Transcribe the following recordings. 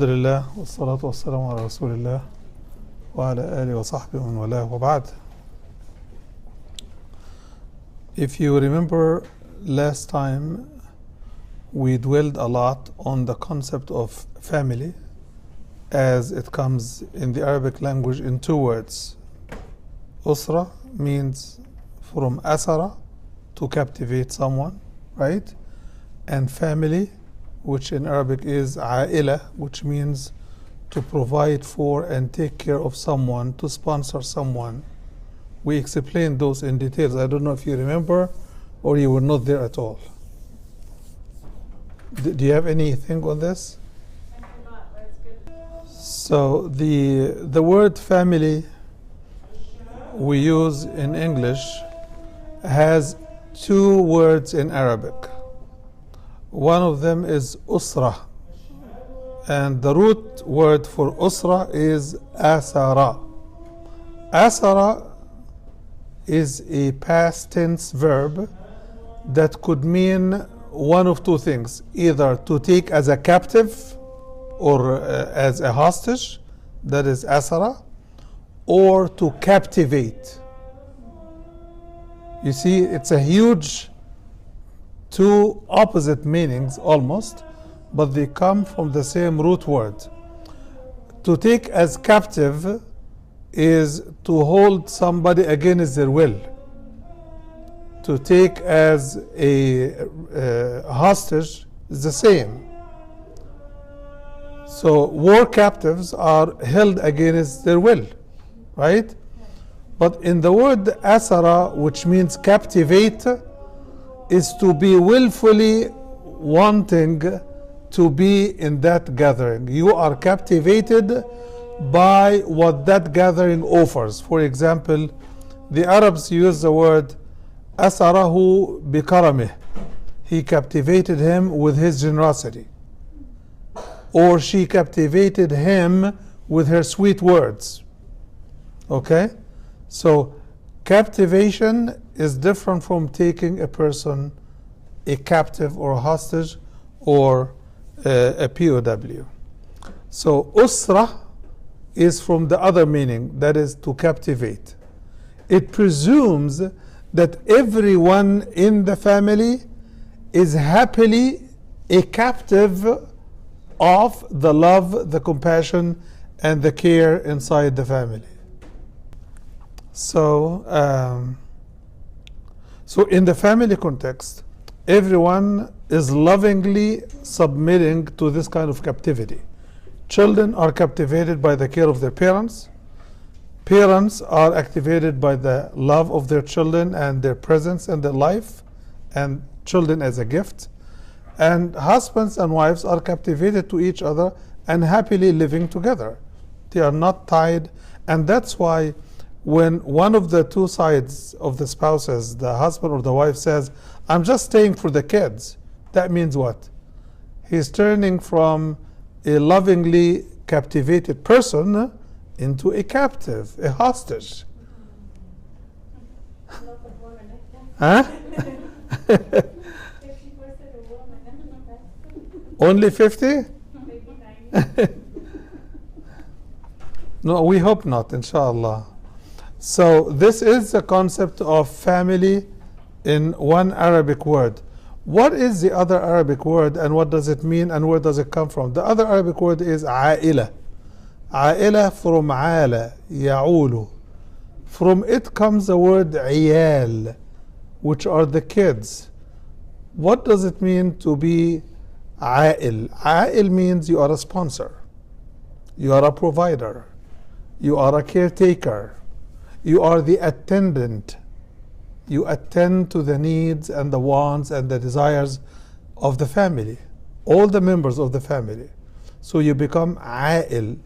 الحمد لله والصلاة والسلام على رسول الله وعلى آله وصحبه ومن والاه وبعد. If you remember last time we dwelled a lot on the concept of family as it comes in the Arabic language in two words. Usra means from asara, to captivate someone, right? And family, which in Arabic is aila, which means to provide for and take care of someone, to sponsor someone. We explained those in details. I don't know if you remember or you were not there at all. Do you have anything on this? I cannot, but it's good. So the word family we use in English has two words in Arabic. One of them is usra, and the root word for usra is asara. Asara is a past tense verb that could mean one of two things: either to take as a captive or as a hostage, that is asara, or to captivate. You see, it's a huge two opposite meanings almost, but they come from the same root word. To take as captive is to hold somebody against their will. To take as a hostage is the same. So war captives are held against their will, right? But in the word asara, which means captivate, is to be willfully wanting to be in that gathering. You are captivated by what that gathering offers. For example, the Arabs use the word asarahu bikaramih. He captivated him with his generosity. Or she captivated him with her sweet words. Okay? So captivation is different from taking a person a captive or a hostage or a POW. So usra is from the other meaning, that is to captivate. It presumes that everyone in the family is happily a captive of the love, the compassion, and the care inside the family. So in the family context, everyone is lovingly submitting to this kind of captivity. Children are captivated by the care of their parents. Parents are activated by the love of their children and their presence in their life, and children as a gift. And husbands and wives are captivated to each other and happily living together. They are not tied, and that's why when one of the two sides of the spouses, the husband or the wife, says, I'm just staying for the kids, that means what? He's turning from a lovingly captivated person into a captive, a hostage. Huh? 50% of women. Only 50? Maybe 90. No, we hope not, inshallah. So this is the concept of family in one Arabic word. What is the other Arabic word, and what does it mean, and where does it come from? The other Arabic word is aila. Aila from ala, ya'ulu. From it comes the word iyal, which are the kids. What does it mean to be ail? Ail means you are a sponsor. You are a provider. You are a caretaker. You are the attendant. You attend to the needs and the wants and the desires of the family, all the members of the family. So you become ail.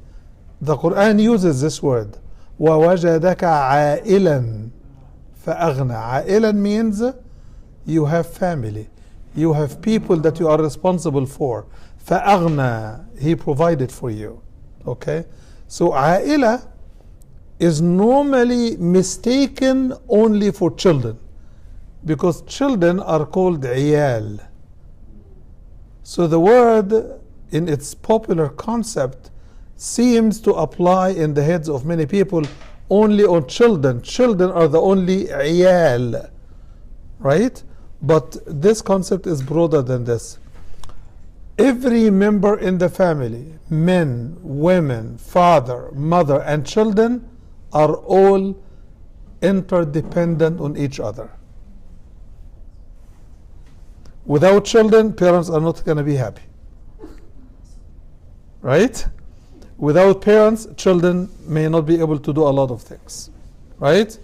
The Quran uses this word. وَوَجَدَكَ عَائِلًا فَأَغْنَى. عَائِلًا means you have family. You have people that you are responsible for. فَأَغْنَى. He provided for you. Okay? So عائلة is normally mistaken only for children, because children are called عيال. So the word in its popular concept seems to apply in the heads of many people only on children. Children are the only عيال, right? But this concept is broader than this. Every member in the family, men, women, father, mother, and children, are all interdependent on each other. Without children, parents are not going to be happy. Right? Without parents, children may not be able to do a lot of things. Right?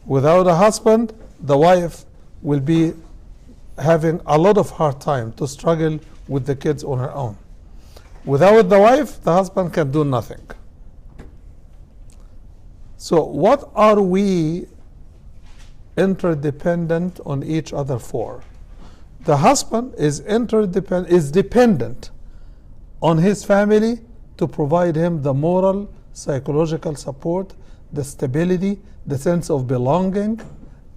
Without a husband, the wife will be having a lot of hard time to struggle with the kids on her own. Without the wife, the husband can do nothing. So what are we interdependent on each other for? The husband is dependent on his family to provide him the moral, psychological support, the stability, the sense of belonging,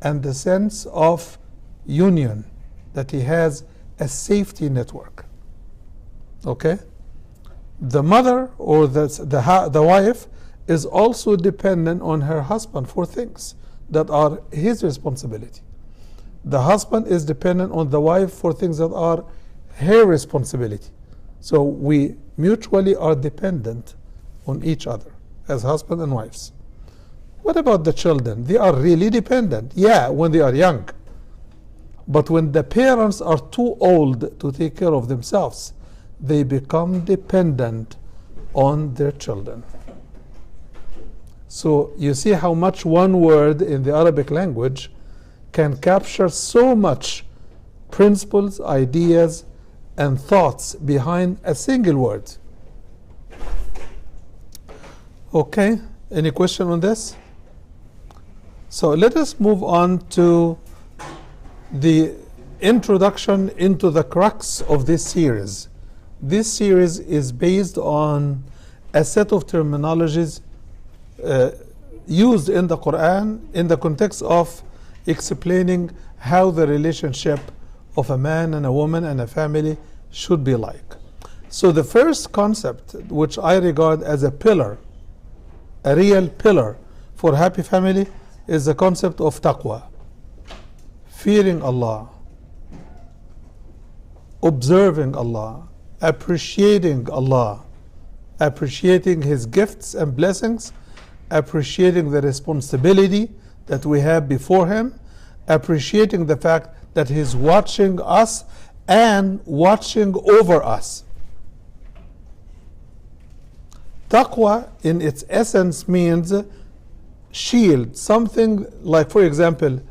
and the sense of union, that he has a safety network. Okay? The mother or the wife is also dependent on her husband for things that are his responsibility. The husband is dependent on the wife for things that are her responsibility. So we mutually are dependent on each other as husband and wives. What about the children? They are really dependent. Yeah, when they are young. But when the parents are too old to take care of themselves, they become dependent on their children. So you see how much one word in the Arabic language can capture so much principles, ideas, and thoughts behind a single word. Okay, any question on this? So let us move on to the introduction into the crux of this series. This series is based on a set of terminologies used in the Quran in the context of explaining how the relationship of a man and a woman and a family should be like. So the first concept, which I regard as a pillar, a real pillar for a happy family, is the concept of taqwa. Fearing Allah, observing Allah, appreciating Allah, appreciating His gifts and blessings, appreciating the responsibility that we have before Him, appreciating the fact that He's watching us and watching over us. Taqwa in its essence means shield, something like, for example,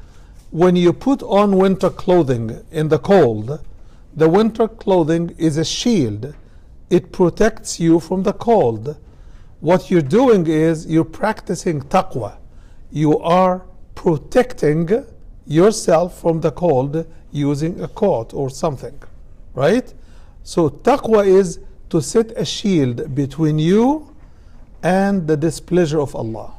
when you put on winter clothing in the cold, the winter clothing is a shield. It protects you from the cold. What you're doing is you're practicing taqwa. You are protecting yourself from the cold using a coat or something, right? So taqwa is to set a shield between you and the displeasure of Allah.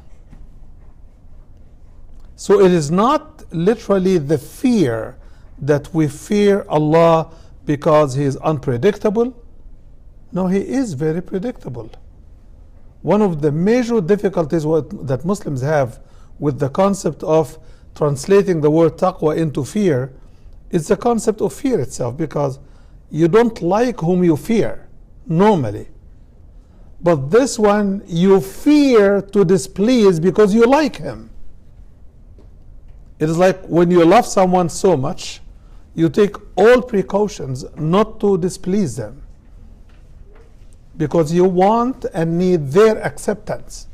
So it is not literally the fear that we fear Allah because He is unpredictable. No, He is very predictable. One of the major difficulties that Muslims have with the concept of translating the word taqwa into fear is the concept of fear itself, because you don't like whom you fear normally. But this one you fear to displease because you like him. It is like when you love someone so much, you take all precautions not to displease them, because you want and need their acceptance,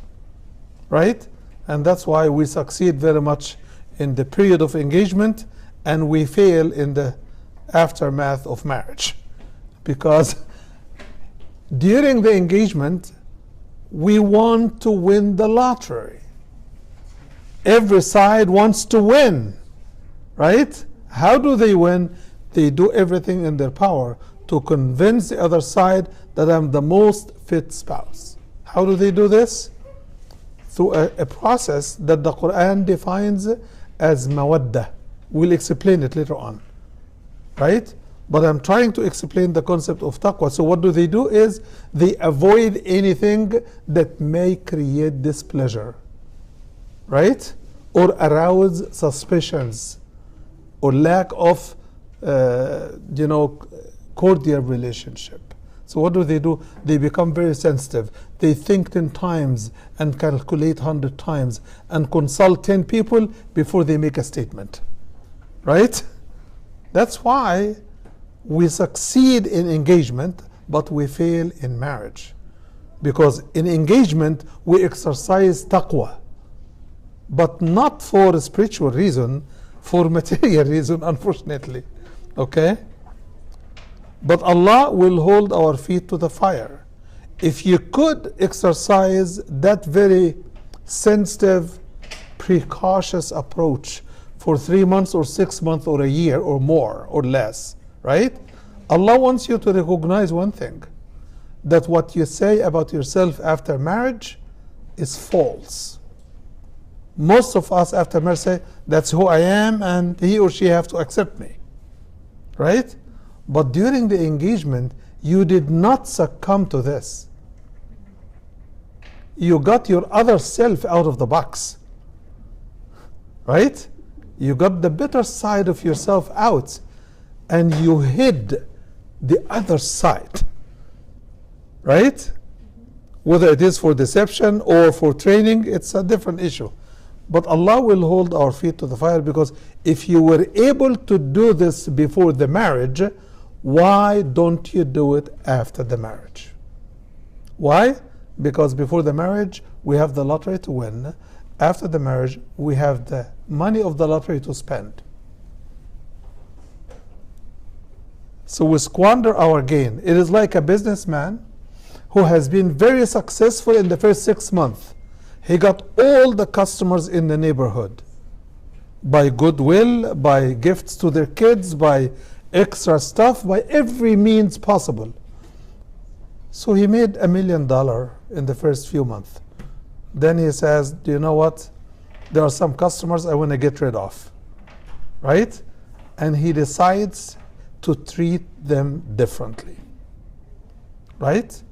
right? And that's why we succeed very much in the period of engagement and we fail in the aftermath of marriage, because during the engagement we want to win the lottery. Every side wants to win, right? How do they win? They do everything in their power to convince the other side that I'm the most fit spouse. How do they do this? Through a process that the Quran defines as mawaddah. We'll explain it later on, right? But I'm trying to explain the concept of taqwa. So what do? Is they avoid anything that may create displeasure, right? Or arouse suspicions or lack of, cordial relationship. So what do? They become very sensitive. They think 10 times and calculate 100 times and consult 10 people before they make a statement, right? That's why we succeed in engagement, but we fail in marriage. Because in engagement, we exercise taqwa, but not for a spiritual reason, for material reason, unfortunately. Okay? But Allah will hold our feet to the fire. If you could exercise that very sensitive, precautious approach for 3 months or 6 months or a year or more or less, right? Allah wants you to recognize one thing, that what you say about yourself after marriage is false. Most of us after marriage say, that's who I am and he or she have to accept me, right? But during the engagement, you did not succumb to this. You got your other self out of the box, right? You got the better side of yourself out and you hid the other side, right? Whether it is for deception or for training, it's a different issue. But Allah will hold our feet to the fire, because if you were able to do this before the marriage, why don't you do it after the marriage? Why? Because before the marriage, we have the lottery to win. After the marriage, we have the money of the lottery to spend. So we squander our gain. It is like a businessman who has been very successful in the first 6 months. He got all the customers in the neighborhood by goodwill, by gifts to their kids, by extra stuff, by every means possible. So he made $1 million in the first few months. Then he says, do you know what? There are some customers I want to get rid of, right? And he decides to treat them differently, right?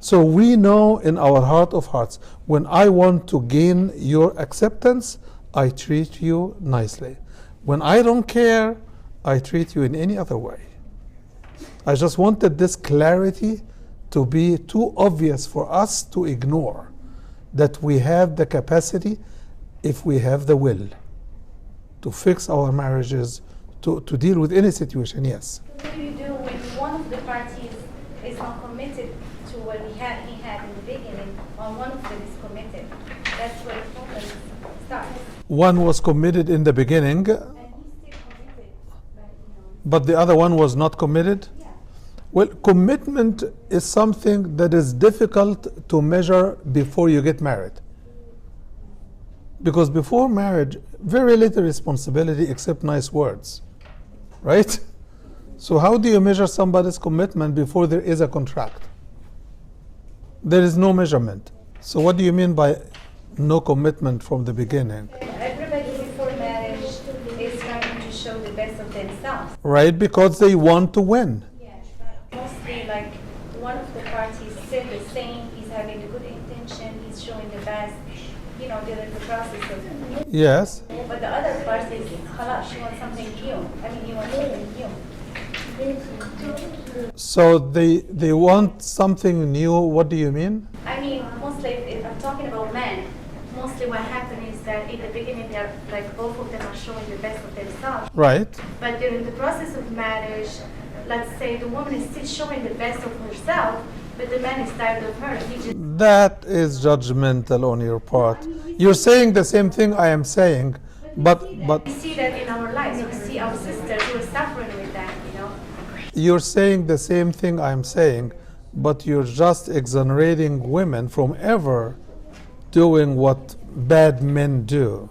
So we know in our heart of hearts, when I want to gain your acceptance, I treat you nicely. When I don't care, I treat you in any other way. I just wanted this clarity to be too obvious for us to ignore, that we have the capacity, if we have the will, to fix our marriages, to deal with any situation, yes. What do you do when one of the parties is not committed to what he had in the beginning, or one of them is committed? That's where the problem starts. One was committed in the beginning, And he's still committed, but the other one was not committed? yeah. Well, commitment is something that is difficult to measure before you get married. Because before marriage, very little responsibility except nice words, right? So how do you measure somebody's commitment before there is a contract? There is no measurement. So what do you mean by no commitment from the beginning? Everybody before marriage is trying to show the best of themselves. Right, because they want to win. Yes, mostly like one of the parties said the same, he's having a good intention, he's showing the best, during the process of. Yes. But the other party is, khalas, she wants something new. He wants something new. So they want something new. What do you mean? Mostly, if I'm talking about men, mostly what happens is that in the beginning, they're like both of them are showing the best of themselves. Right. But during the process of marriage, let's say the woman is still showing the best of herself, but the man is tired of her. He just That is judgmental on your part. You're saying the same thing I am saying, but we see that in our lives. We see our sisters who are suffering with that. you're saying the same thing I'm saying, but you're just exonerating women from ever doing what bad men do.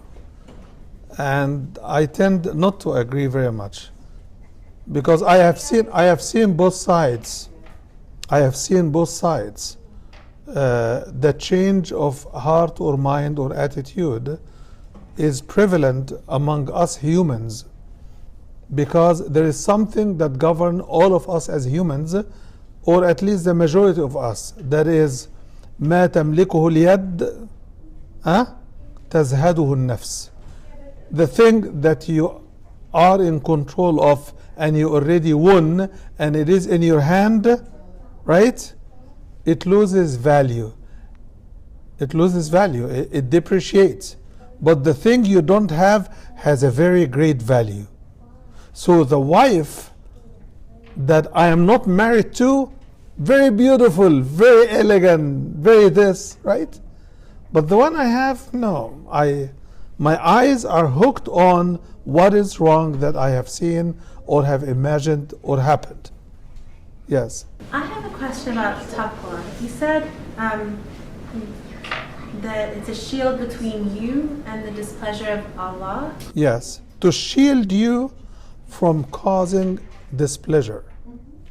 And I tend not to agree very much, because I have seen both sides. I have seen both sides. The change of heart or mind or attitude is prevalent among us humans. because there is something that governs all of us as humans, or at least the majority of us. That is, ما تملكه اليد تزهده النفس. The thing that you are in control of and you already won and it is in your hand, right? It loses value. It loses value. It depreciates. But the thing you don't have has a very great value. So the wife that I am not married to, very beautiful, very elegant, very this, right? But the one I have, no. My eyes are hooked on what is wrong that I have seen or have imagined or happened. Yes. I have a question about taqwa. You said that it's a shield between you and the displeasure of Allah. Yes. To shield you from causing displeasure.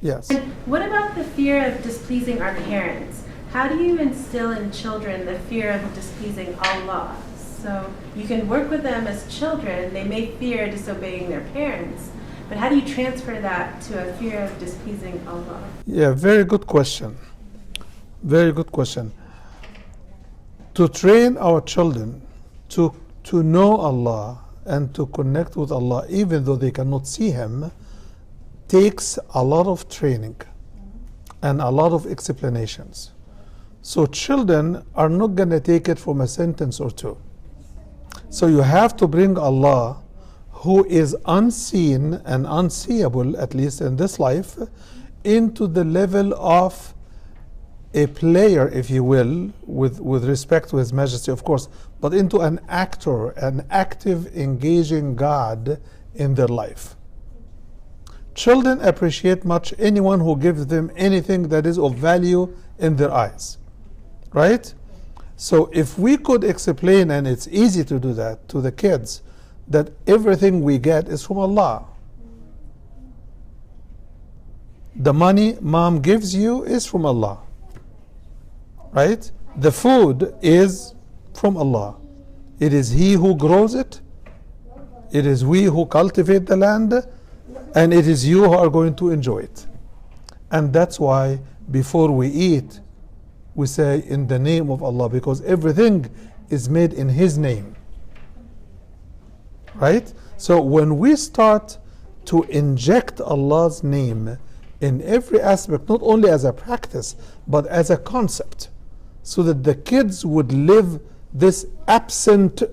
Yes. And what about the fear of displeasing our parents? How do you instill in children the fear of displeasing Allah? So you can work with them as children. They may fear disobeying their parents, but how do you transfer that to a fear of displeasing Allah? Yeah, very good question. Very good question. To train our children to know Allah and to connect with Allah, even though they cannot see Him, takes a lot of training and a lot of explanations. So children are not going to take it from a sentence or two. So you have to bring Allah, who is unseen and unseeable, at least in this life, into the level of a player, if you will, with respect to His Majesty, of course, but into an actor, an active, engaging God in their life. Children appreciate much anyone who gives them anything that is of value in their eyes, right? So if we could explain, and it's easy to do that, to the kids, that everything we get is from Allah. The money mom gives you is from Allah, right? The food is from Allah. It is He who grows it. It is we who cultivate the land, and it is you who are going to enjoy it. And that's why before we eat, we say in the name of Allah, because everything is made in His name. Right? So when we start to inject Allah's name in every aspect, not only as a practice, but as a concept, so that the kids would live this absent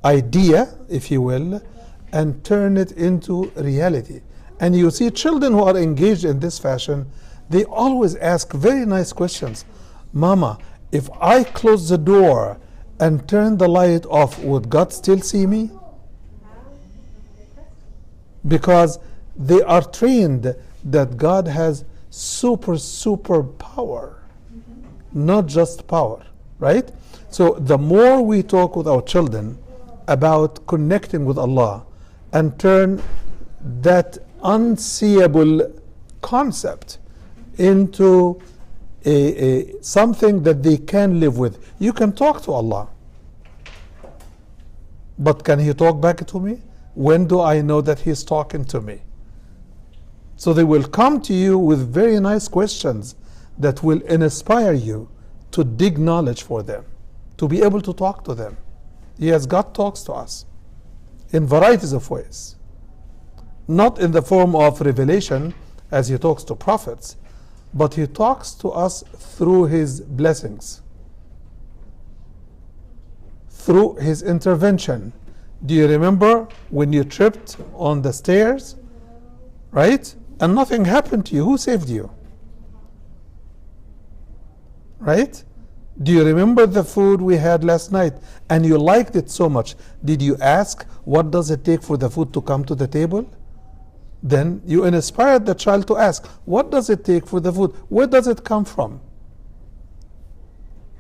idea, if you will, and turn it into reality. And you see children who are engaged in this fashion, they always ask very nice questions. Mama, if I close the door and turn the light off, would God still see me? Because they are trained that God has super power, not just power, right? So the more we talk with our children about connecting with Allah and turn that unseeable concept into something that they can live with. You can talk to Allah, but can He talk back to me? When do I know that He's talking to me? So they will come to you with very nice questions that will inspire you to dig knowledge for them, to be able to talk to them. Yes, God talks to us in varieties of ways. Not in the form of revelation as He talks to prophets, but He talks to us through His blessings, through His intervention. Do you remember when you tripped on the stairs, right? And nothing happened to you. Who saved you? Right? Do you remember the food we had last night and you liked it so much? Did you ask, what does it take for the food to come to the table? Then you inspired the child to ask, what does it take for the food? Where does it come from?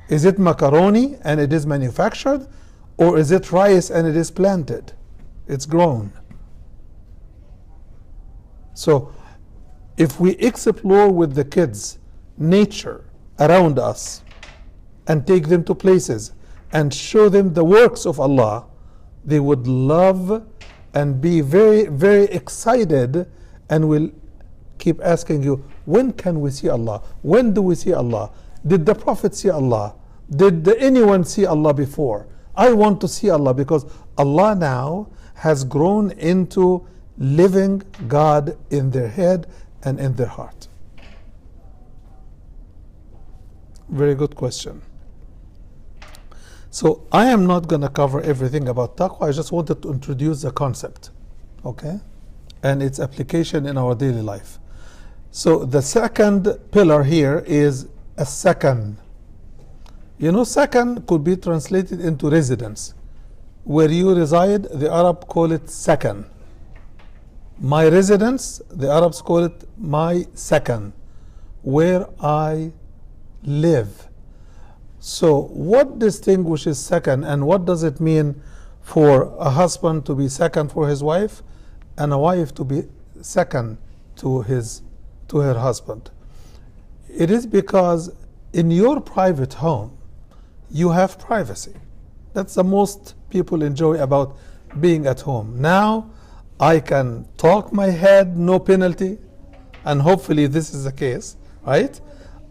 Is it macaroni and it is manufactured? Or is it rice and it is planted? It's grown. So if we explore with the kids nature around us and take them to places and show them the works of Allah, they would love and be very, very excited and will keep asking you, when can we see Allah? When do we see Allah? Did the Prophet see Allah? Did anyone see Allah before? I want to see Allah, because Allah now has grown into living God in their head and in their heart. Very good question. So I am not going to cover everything about taqwa. I just wanted to introduce the concept, okay, and its application in our daily life. So the second pillar here is a sakan. You know, sakan could be translated into residence. Where you reside, the Arab call it sakan. My residence, the Arabs call it my sakan, where I live. So what distinguishes sakan, and what does it mean for a husband to be sakan for his wife and a wife to be sakan to her husband? It is because in your private home you have privacy. That's the most people enjoy about being at home. Now I can talk my head, no penalty, and hopefully this is the case, right?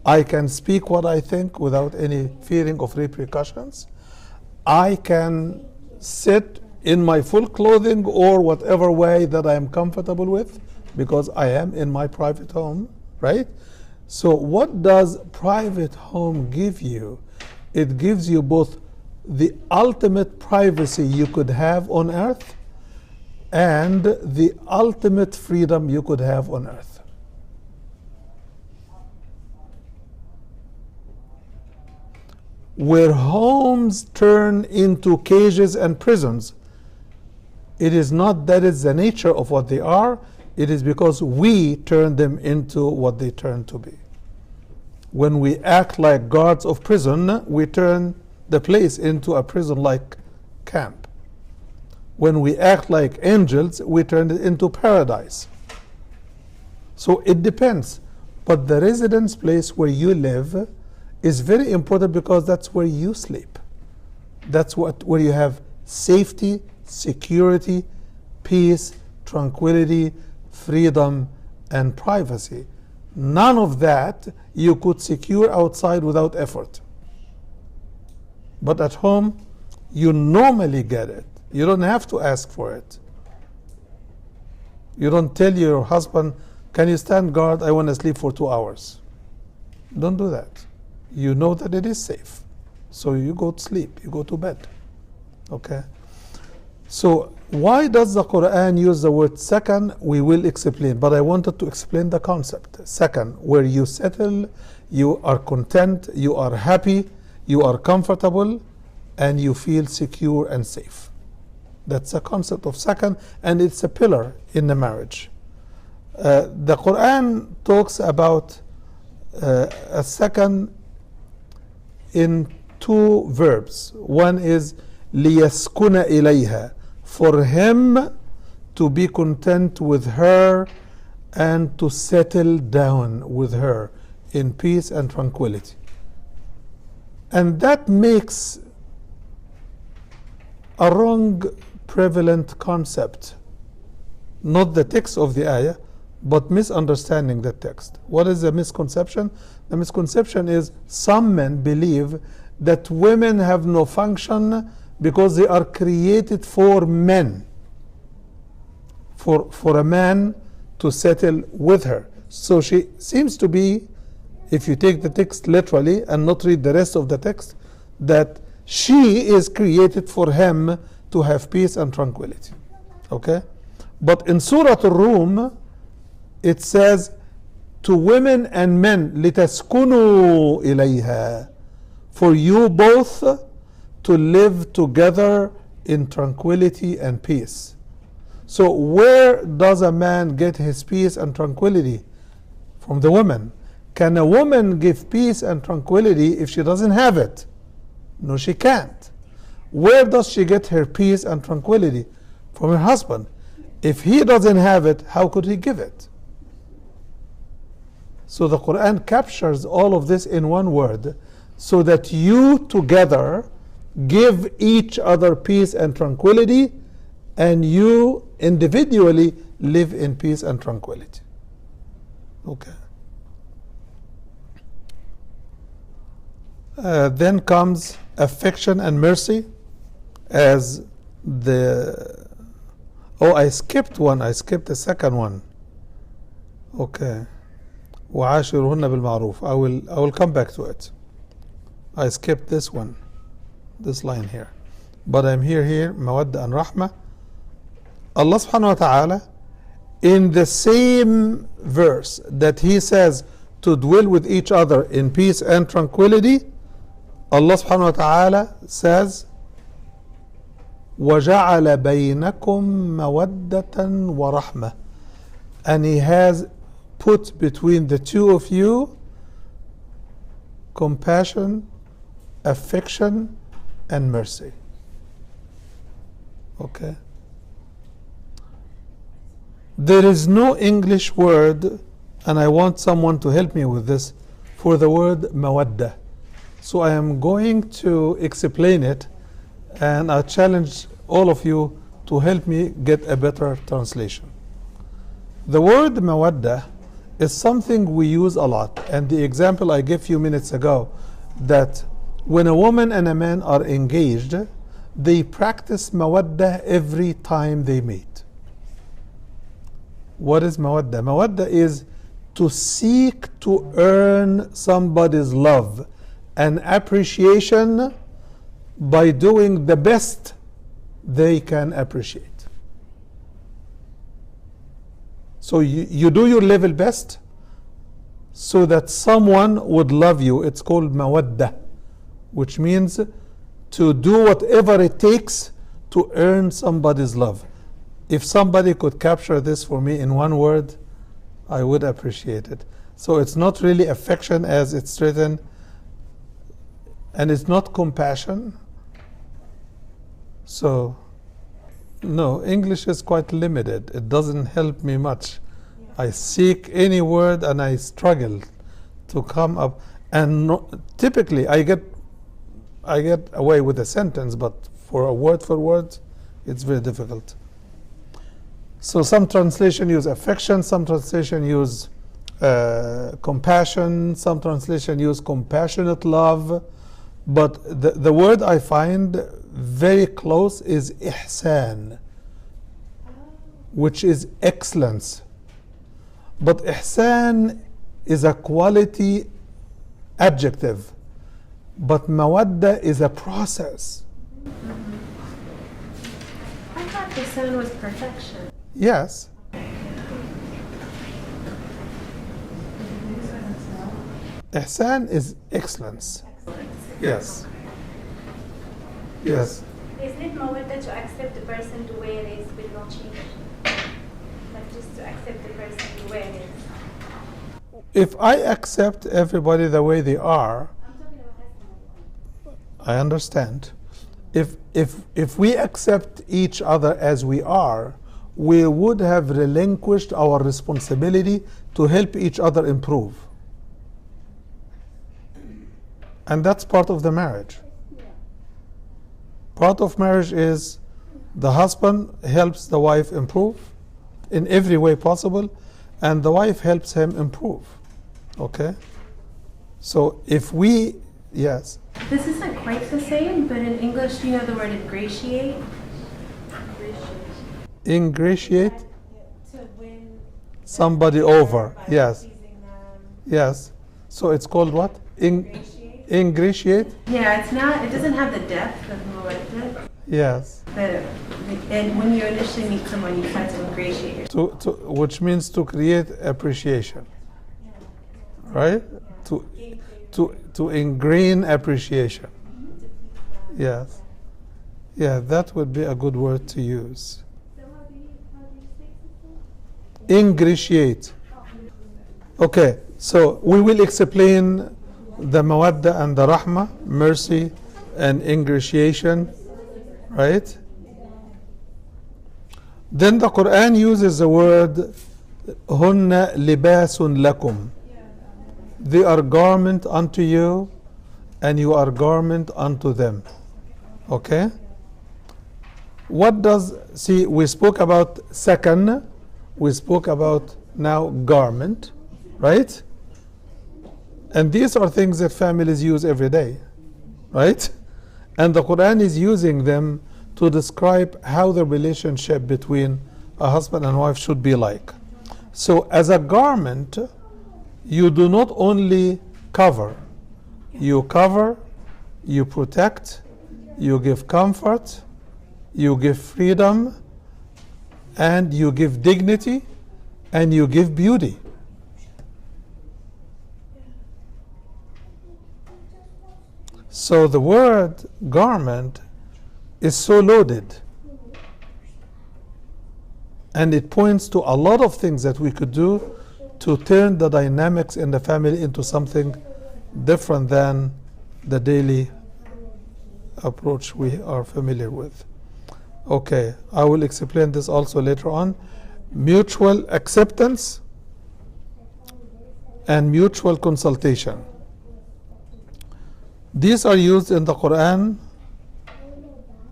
I can speak what I think without any fearing of repercussions. I can sit in my full clothing or whatever way that I am comfortable with, because I am in my private home, right? So what does private home give you? It gives you both the ultimate privacy you could have on earth and the ultimate freedom you could have on earth. Where homes turn into cages and prisons, it is not that it's the nature of what they are, it is because we turn them into what they turn to be. When we act like guards of prison, we turn the place into a prison-like camp. When we act like angels, we turn it into paradise. So it depends. But the residence place where you live is very important, because that's where you sleep. That's where you have safety, security, peace, tranquility, freedom, and privacy. None of that you could secure outside without effort. But at home, you normally get it. You don't have to ask for it. You don't tell your husband, can you stand guard? I want to sleep for 2 hours. Don't do that. You know that it is safe. So you go to sleep, you go to bed. Okay? So why does the Quran use the word sakan? We will explain, but I wanted to explain the concept. Sakan, where you settle, you are content, you are happy, you are comfortable, and you feel secure and safe. That's the concept of sakan, and it's a pillar in the marriage. The Quran talks about a sakan in 2 verbs. One is لِيَسْكُنَ إِلَيْهَا, for him to be content with her and to settle down with her in peace and tranquility. And that makes a wrong prevalent concept, not the text of the ayah, but misunderstanding the text. What is the misconception? The misconception is some men believe that women have no function because they are created for men, for a man to settle with her. So she seems to be, if you take the text literally and not read the rest of the text, that she is created for him to have peace and tranquility. Okay? But in Surah Ar-Rum, it says to women and men, لِتَسْكُنُوا إِلَيْهَا, for you both to live together in tranquility and peace. So where does a man get his peace and tranquility? From the woman. Can a woman give peace and tranquility if she doesn't have it? No, she can't. Where does she get her peace and tranquility? From her husband. If he doesn't have it, how could he give it? So the Quran captures all of this in one word, so that you together give each other peace and tranquility and you individually live in peace and tranquility. Okay. Then comes affection and mercy as the... Oh, I skipped one. I skipped the second one. Okay. وعاشرهن بالمعروف. I will come back to it. I skipped this one. This line here. But I'm here, mawadda and rahmah. Allah subhanahu wa ta'ala, in the same verse that He says to dwell with each other in peace and tranquility, Allah subhanahu wa ta'ala says, وَجَعَلَ بَيْنَكُمْ مَوَدَّةً وَرَحْمَةً. And He has put between the two of you compassion, affection, and mercy. Okay. There is no English word, and I want someone to help me with this, for the word mawadda. So I am going to explain it, and I challenge all of you to help me get a better translation. The word mawadda is something we use a lot, and the example I gave a few minutes ago, that when a woman and a man are engaged, they practice mawadda every time they meet. What is mawadda? Mawadda is to seek to earn somebody's love and appreciation by doing the best they can appreciate. So you do your level best so that someone would love you. It's called mawadda, which means to do whatever it takes to earn somebody's love. If somebody could capture this for me in one word, I would appreciate it. So it's not really affection as it's written, and it's not compassion. So, no, English is quite limited. It doesn't help me much. I seek any word and I struggle to come up. And typically I get away with a sentence, but for word, it's very difficult. So some translation use affection, some translation use compassion, some translation use compassionate love. But the word I find very close is ihsan, which is excellence. But ihsan is a quality adjective, but mawadda is a process. I thought ihsan was perfection. Yes. Ihsan is excellence. Yes. Yes. Isn't it mawadda to accept the person the way it is with no change? Like just to accept the person the way it is. If I accept everybody the way they are, I'm talking about husband. I understand. If we accept each other as we are, we would have relinquished our responsibility to help each other improve. And that's part of the marriage. Part of marriage is the husband helps the wife improve in every way possible, and the wife helps him improve. Okay? So if we, yes. This isn't quite the same, but in English, you know the word ingratiate? Ingratiate To win somebody over. by Yes. pleasing them. Yes. So it's called what? Ingratiate? Ingratiate? Yeah, it doesn't have the depth of mawadda, Yes. but and when you initially meet someone, you try to ingratiate yourself. Which means to create appreciation. Right? To ingrain appreciation. Yes. Yeah, that would be a good word to use. So how do you say it? Ingratiate. Okay, so we will explain the mawadda and the rahmah, mercy and ingratiation, right? Then the Quran uses the word hunna libasun lakum. They are garment unto you, and you are garment unto them. Okay? What does, see, we spoke about sakan, we spoke about now garment, right? And these are things that families use every day, right? And the Quran is using them to describe how the relationship between a husband and wife should be like. So as a garment, you do not only cover, you cover, you protect, you give comfort, you give freedom, and you give dignity, and you give beauty. So the word garment is so loaded, and it points to a lot of things that we could do to turn the dynamics in the family into something different than the daily approach we are familiar with. Okay, I will explain this also later on. Mutual acceptance and mutual consultation. These are used in the Quran.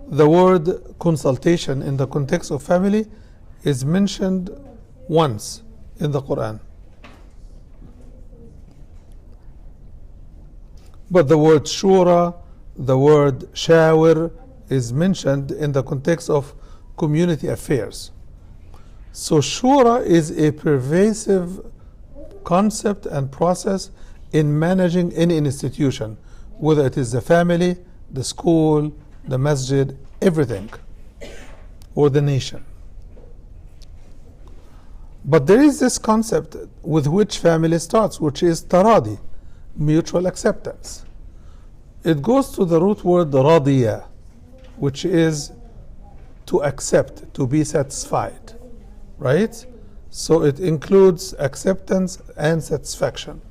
The word consultation in the context of family is mentioned once in the Quran. But the word shura, the word shawir is mentioned in the context of community affairs. So shura is a pervasive concept and process in managing any institution, whether it is the family, the school, the masjid, everything, or the nation. But there is this concept with which family starts, which is taradi, mutual acceptance. It goes to the root word radiya, which is to accept, to be satisfied, right? So it includes acceptance and satisfaction.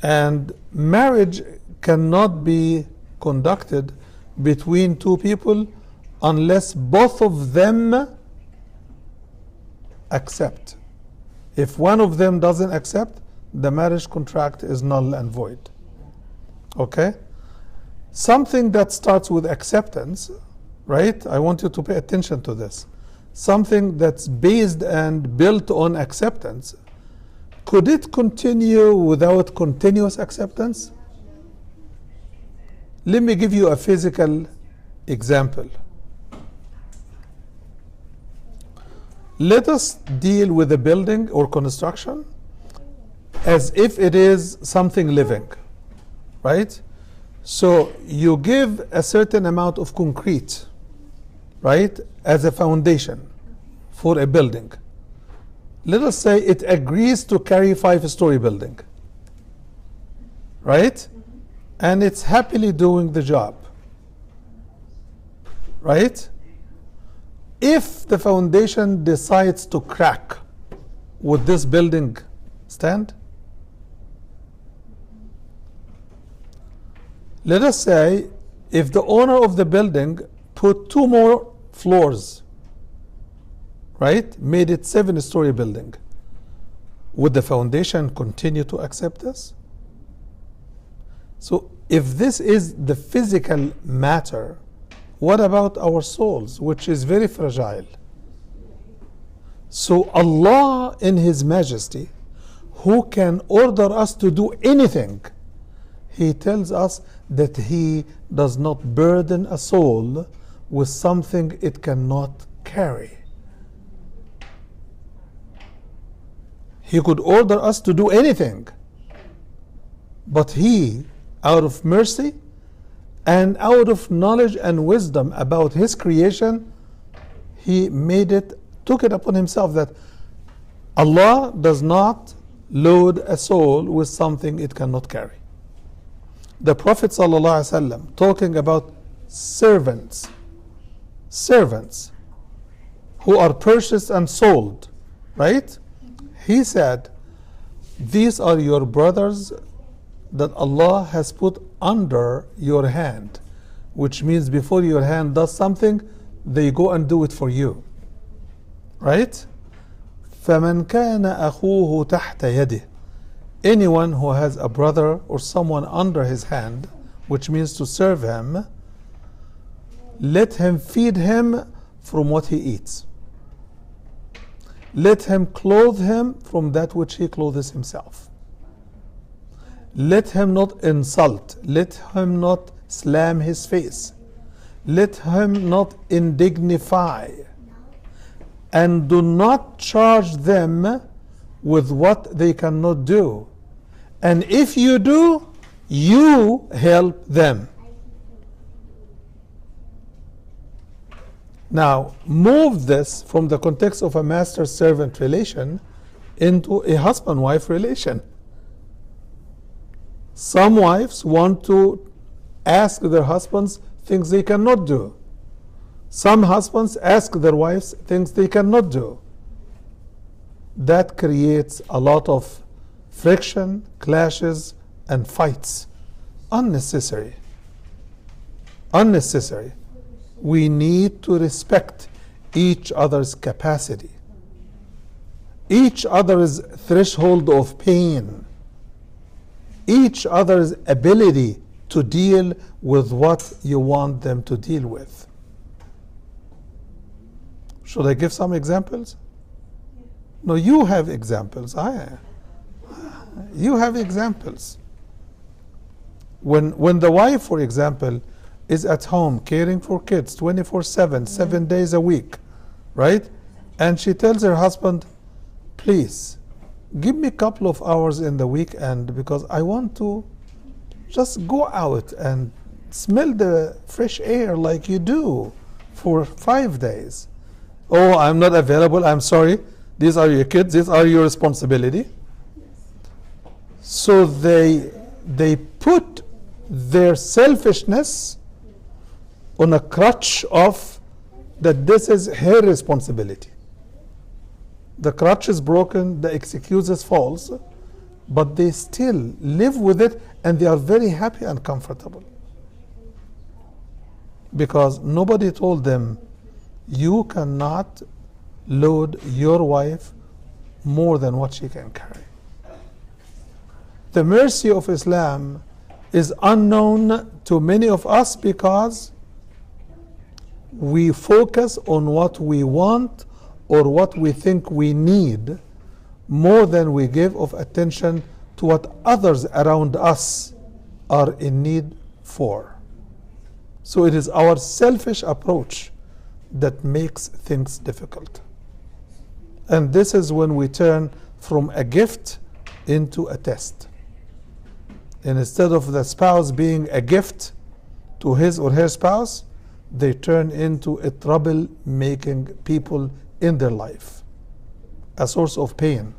And marriage cannot be conducted between two people unless both of them accept. If one of them doesn't accept, the marriage contract is null and void. Okay? Something that starts with acceptance, right? I want you to pay attention to this. Something that's based and built on acceptance, could it continue without continuous acceptance? Let me give you a physical example. Let us deal with a building or construction as if it is something living, right? So you give a certain amount of concrete, right, as a foundation for a building. Let us say it agrees to carry a 5-story building, right? And it's happily doing the job, right? If the foundation decides to crack, would this building stand? Let us say if the owner of the building put 2 more floors, right, made it 7-story building, would the foundation continue to accept this? So if this is the physical matter, what about our souls, which is very fragile? So Allah in His Majesty, who can order us to do anything, He tells us that He does not burden a soul with something it cannot carry. He could order us to do anything, but He, out of mercy and out of knowledge and wisdom about His creation, He took it upon Himself that Allah does not load a soul with something it cannot carry. The Prophet ﷺ, talking about servants who are purchased and sold, right? He said, these are your brothers that Allah has put under your hand, which means before your hand does something, they go and do it for you, right? فَمَنْ كَانَ أَخُوهُ تَحْتَ يَدِهِ. Anyone who has a brother or someone under his hand, which means to serve him, let him feed him from what he eats. Let him clothe him from that which he clothes himself. Let him not insult. Let him not slam his face. Let him not indignify. And do not charge them with what they cannot do. And if you do, you help them. Now, move this from the context of a master-servant relation into a husband-wife relation. Some wives want to ask their husbands things they cannot do. Some husbands ask their wives things they cannot do. That creates a lot of friction, clashes, and fights. Unnecessary. Unnecessary. We need to respect each other's capacity, each other's threshold of pain, each other's ability to deal with what you want them to deal with. Should I give some examples? No, you have examples. You have examples. When the wife, for example, is at home caring for kids 24/7, 7 days a week, right? And she tells her husband, please, give me a couple of hours in the weekend because I want to just go out and smell the fresh air like you do for 5 days. Oh, I'm not available, I'm sorry. These are your kids, these are your responsibility. So they put their selfishness on a crutch of that this is her responsibility. The crutch is broken, the excuse is false, but they still live with it and they are very happy and comfortable. Because nobody told them, you cannot load your wife more than what she can carry. The mercy of Islam is unknown to many of us because we focus on what we want or what we think we need more than we give of attention to what others around us are in need for. So it is our selfish approach that makes things difficult. And this is when we turn from a gift into a test. And instead of the spouse being a gift to his or her spouse, they turn into a trouble-making people in their life, a source of pain.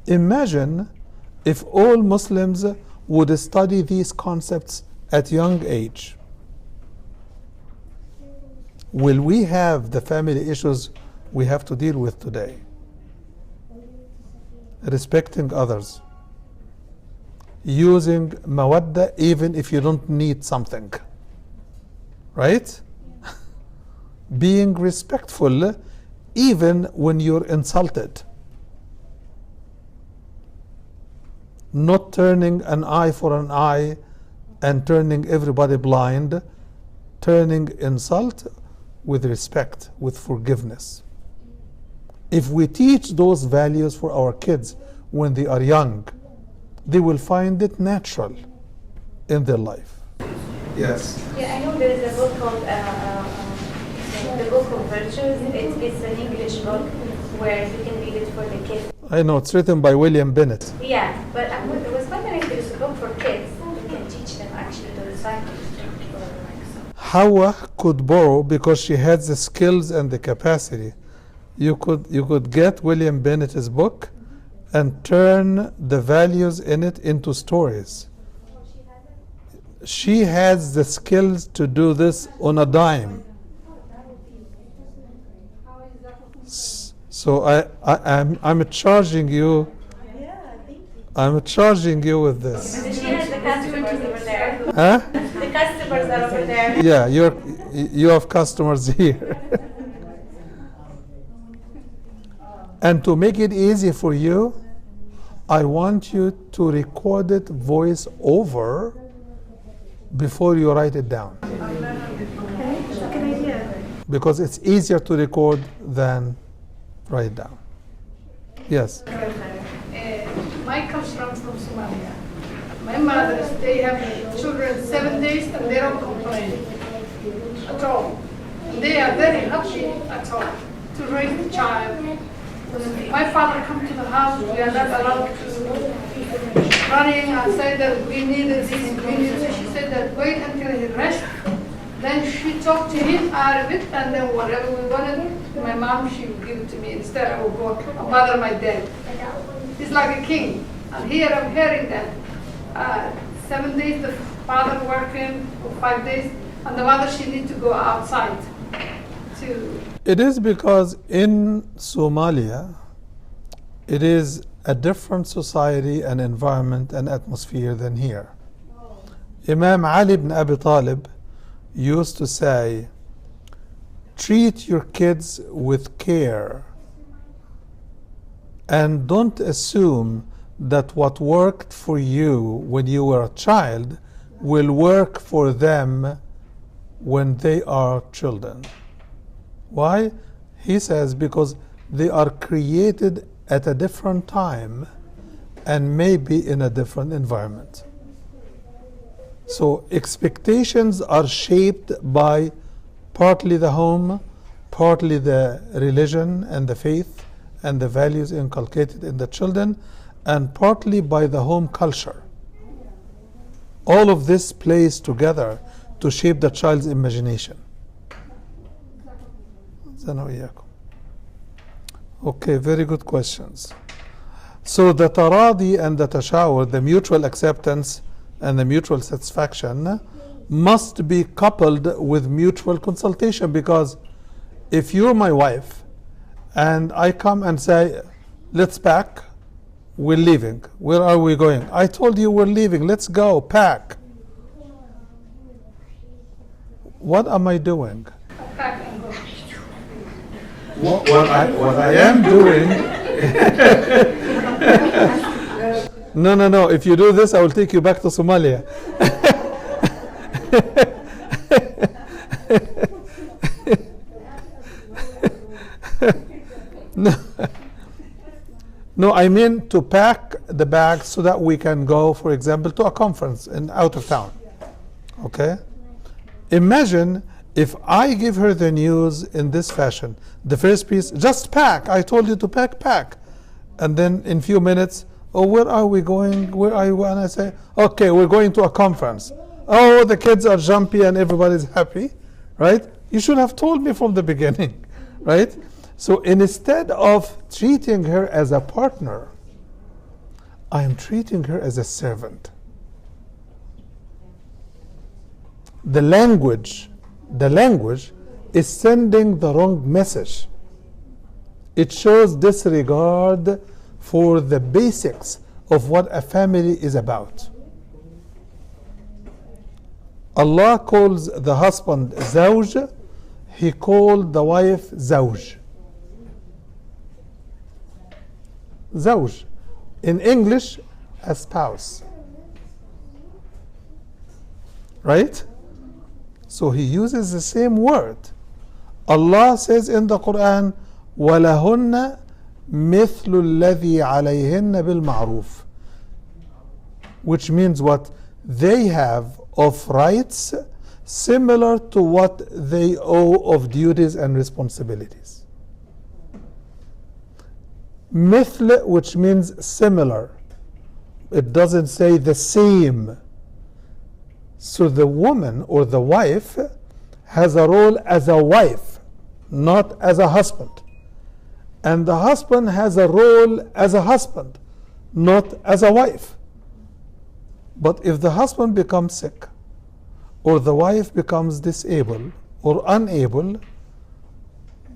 Imagine if all Muslims would study these concepts at young age. Will we have the family issues we have to deal with today? Respecting others, using mawadda even if you don't need something, right? Being respectful even when you're insulted. Not turning an eye for an eye and turning everybody blind, turning insult with respect, with forgiveness. If we teach those values for our kids when they are young, they will find it natural in their life. Yes. Yeah, I know there is a book called The Book of Virtues. It's an English book where you can read it for the kids. I know, it's written by William Bennett. Yeah, but I was wondering if there's a book for kids that can teach them actually to recycle. Hawa could borrow because she had the skills and the capacity. You could get William Bennett's book and turn the values in it into stories. She has the skills to do this on a dime. So I'm charging you. I'm charging you with this. She has the customers over there. Huh? The customers are over there. Yeah, you have customers here. And to make it easy for you, I want you to record it voice over before you write it down. Okay, that's a good idea. because it's easier to record than write down. Yes. Mine comes from Somalia. My mothers, they have children 7 days and they don't complain at all. They are very happy at all to raise the child. When my father come to the house, we are not allowed to running and say that we need this, we need this. She said that wait until he rests. Then she talked to him out of it, and then whatever we wanted, my mom, she would give it to me. Instead, I would go and bother my dad. He's like a king. And here I'm hearing that 7 days the father working, or 5 days, and the mother, she need to go outside to. It is because in Somalia, it is a different society and environment and atmosphere than here. Imam Ali ibn Abi Talib used to say, treat your kids with care and don't assume that what worked for you when you were a child will work for them when they are children. Why? He says because they are created at a different time and maybe in a different environment. So expectations are shaped by partly the home, partly the religion and the faith and the values inculcated in the children, and partly by the home culture. All of this plays together to shape the child's imagination. Okay, very good questions. So the taradi and the tashawur, the mutual acceptance and the mutual satisfaction, must be coupled with mutual consultation, because if you're my wife and I come and say, let's pack, we're leaving. Where are we going? I told you we're leaving. Let's go, pack. What am I doing? Pack and go. What I am doing. No. If you do this, I will take you back to Somalia. No, I mean to pack the bags so that we can go, for example, to a conference out of town. Okay? Imagine if I give her the news in this fashion. The first piece, just pack. I told you to pack. And then in few minutes, oh, where are we going? Where are you? And I say, okay, we're going to a conference. Oh, the kids are jumpy and everybody's happy, right? You should have told me from the beginning, right? So instead of treating her as a partner, I am treating her as a servant. The language is sending the wrong message. It shows disregard for the basics of what a family is about. Allah calls the husband zawj, He called the wife zawj. Zawj. In English, a spouse. Right? So he uses the same word. Allah says in the Quran, وَلَهُنَّ مِثْلُ الَّذِي عَلَيْهِنَّ بِالْمَعْرُوفِ, which means what they have of rights similar to what they owe of duties and responsibilities. Mithl, which means similar. It doesn't say the same. So the woman or the wife has a role as a wife, not as a husband. And the husband has a role as a husband, not as a wife. But if the husband becomes sick, or the wife becomes disabled or unable,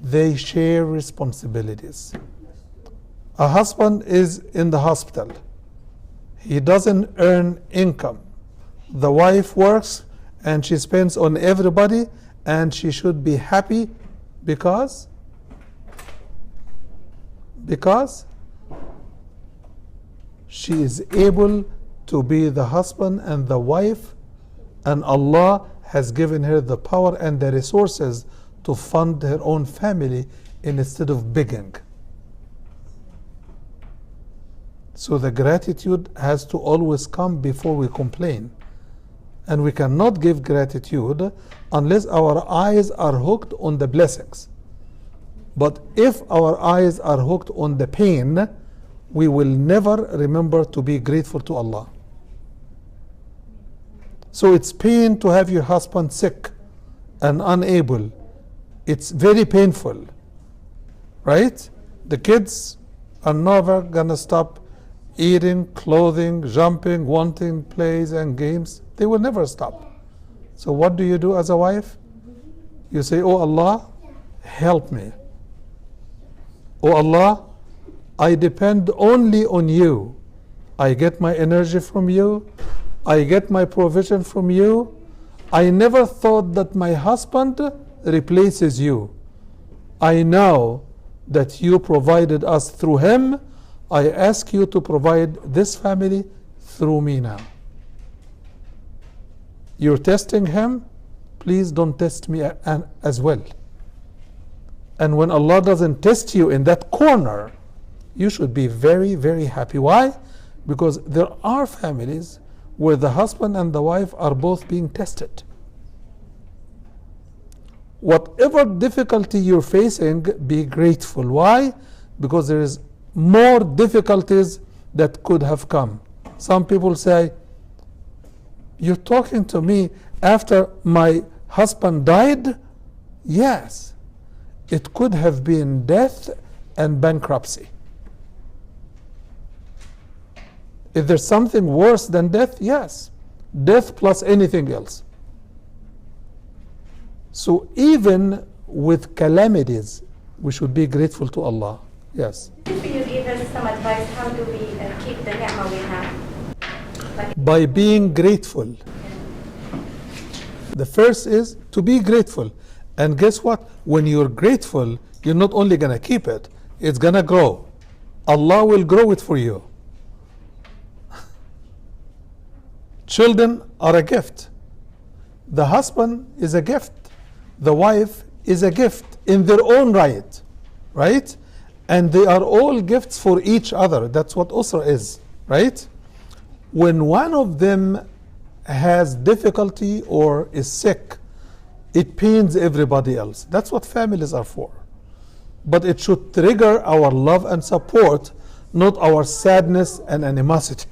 they share responsibilities. A husband is in the hospital. He doesn't earn income. The wife works and she spends on everybody, and she should be happy because she is able to be the husband and the wife, and Allah has given her the power and the resources to fund her own family instead of begging. So the gratitude has to always come before we complain. And we cannot give gratitude unless our eyes are hooked on the blessings. But if our eyes are hooked on the pain, we will never remember to be grateful to Allah. So it's pain to have your husband sick and unable. It's very painful, right? The kids are never gonna stop eating, clothing, jumping, wanting plays and games. They will never stop. So what do you do as a wife? You say, oh Allah, help me. Oh Allah, I depend only on you. I get my energy from you. I get my provision from you. I never thought that my husband replaces you. I know that you provided us through him. I ask you to provide this family through me now. You're testing him, please don't test me as well. And when Allah doesn't test you in that corner, you should be very, very happy. Why? Because there are families where the husband and the wife are both being tested. Whatever difficulty you're facing, be grateful. Why? Because there is more difficulties that could have come. Some people say, you're talking to me after my husband died? Yes. It could have been death and bankruptcy. Is there something worse than death? Yes. Death plus anything else. So even with calamities, we should be grateful to Allah. Yes. If you give us some advice, how do we keep the ni'mah we have? By being grateful. The first is to be grateful. And guess what? When you're grateful, you're not only going to keep it, it's going to grow. Allah will grow it for you. Children are a gift. The husband is a gift. The wife is a gift in their own right. Right? And they are all gifts for each other. That's what usra is. Right? When one of them has difficulty or is sick, it pains everybody else. That's what families are for. But it should trigger our love and support, not our sadness and animosity.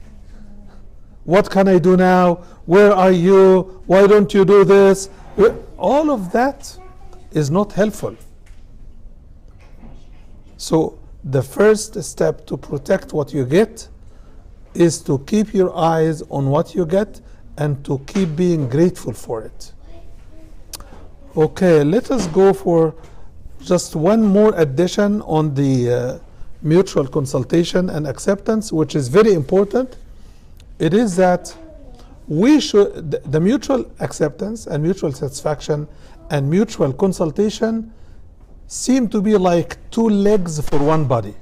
What can I do now? Where are you? Why don't you do this? All of that is not helpful. So the first step to protect what you get is to keep your eyes on what you get and to keep being grateful for it. Okay, let us go for just one more addition on the mutual consultation and acceptance, which is very important. It is that we should, the mutual acceptance and mutual satisfaction and mutual consultation seem to be like two legs for one body.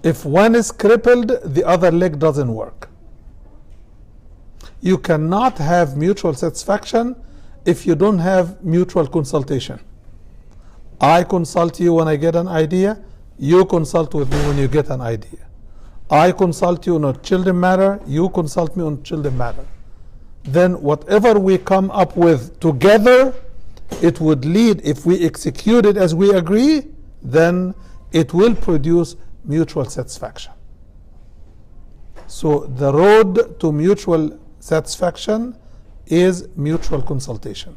If one is crippled, the other leg doesn't work. You cannot have mutual satisfaction if you don't have mutual consultation. I consult you when I get an idea, you consult with me when you get an idea. I consult you on children matter, you consult me on children matter. Then whatever we come up with together, it would lead, if we execute it as we agree, then it will produce mutual satisfaction. So the road to mutual satisfaction is mutual consultation.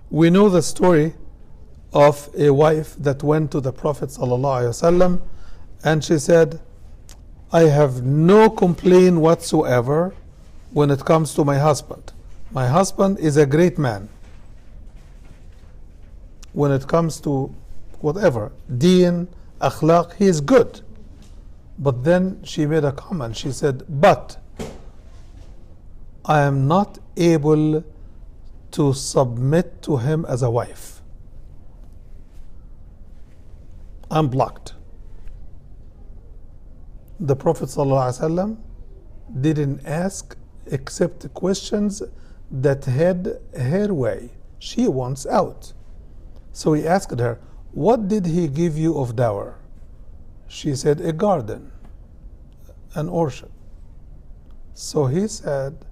We know the story of a wife that went to the Prophet ﷺ and she said, I have no complaint whatsoever when it comes to my husband. My husband is a great man. When it comes to whatever, deen, akhlaq, he is good. But then she made a comment. She said, but I am not able to submit to him as a wife. I'm blocked. The Prophet ﷺ didn't ask except questions that head her way. She wants out. So he asked her, what did he give you of dower? She said, a garden, an orchard. So he said,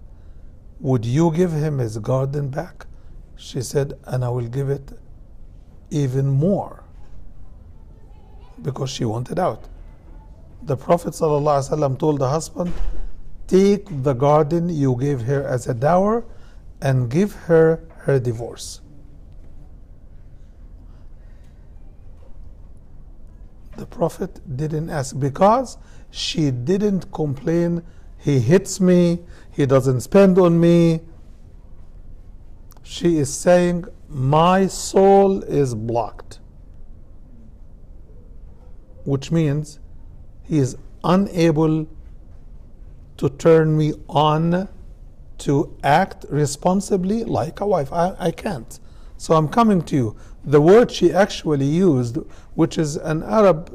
would you give him his garden back? She said, and I will give it even more, because she wanted out. The Prophet ﷺ told the husband, take the garden you gave her as a dower and give her her divorce. The Prophet didn't ask because she didn't complain, he hits me, he doesn't spend on me. She is saying, my soul is blocked, which means he is unable to turn me on to act responsibly like a wife. I can't. So I'm coming to you. The word she actually used, which is an Arab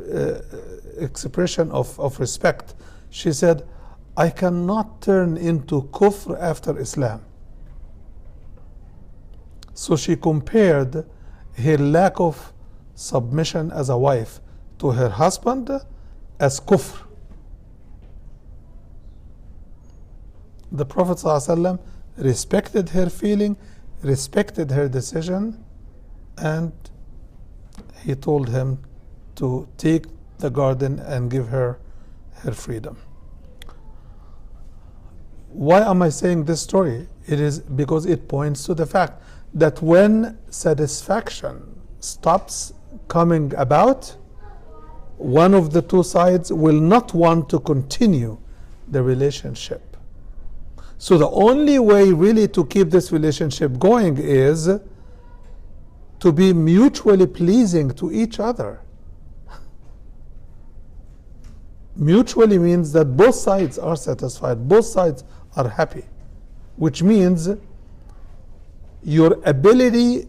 expression of respect, she said, I cannot turn into kufr after Islam. So she compared her lack of submission as a wife to her husband as kufr. The Prophet ﷺ respected her feeling, respected her decision, and he told him to take the garden and give her her freedom. Why am I saying this story? It is because it points to the fact that when satisfaction stops coming about, one of the two sides will not want to continue the relationship. So the only way really to keep this relationship going is to be mutually pleasing to each other. Mutually means that both sides are satisfied, both sides are happy, which means your ability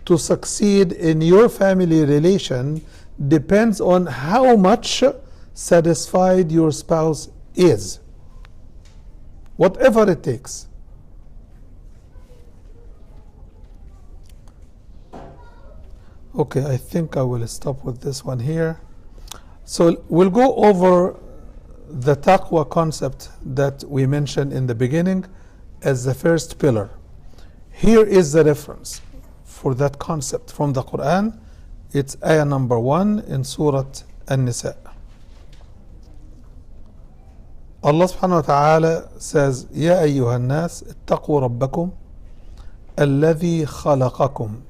to succeed in your family relation depends on how much satisfied your spouse is. Whatever it takes. Okay, I think I will stop with this one here. So we'll go over the taqwa concept that we mentioned in the beginning as the first pillar. Here is the reference for that concept from the Quran. It's ayah number 1 in Surah An-Nisa. Allah subhanahu wa ta'ala says, يا أيها الناس اتقوا ربكم الذي خلقكم.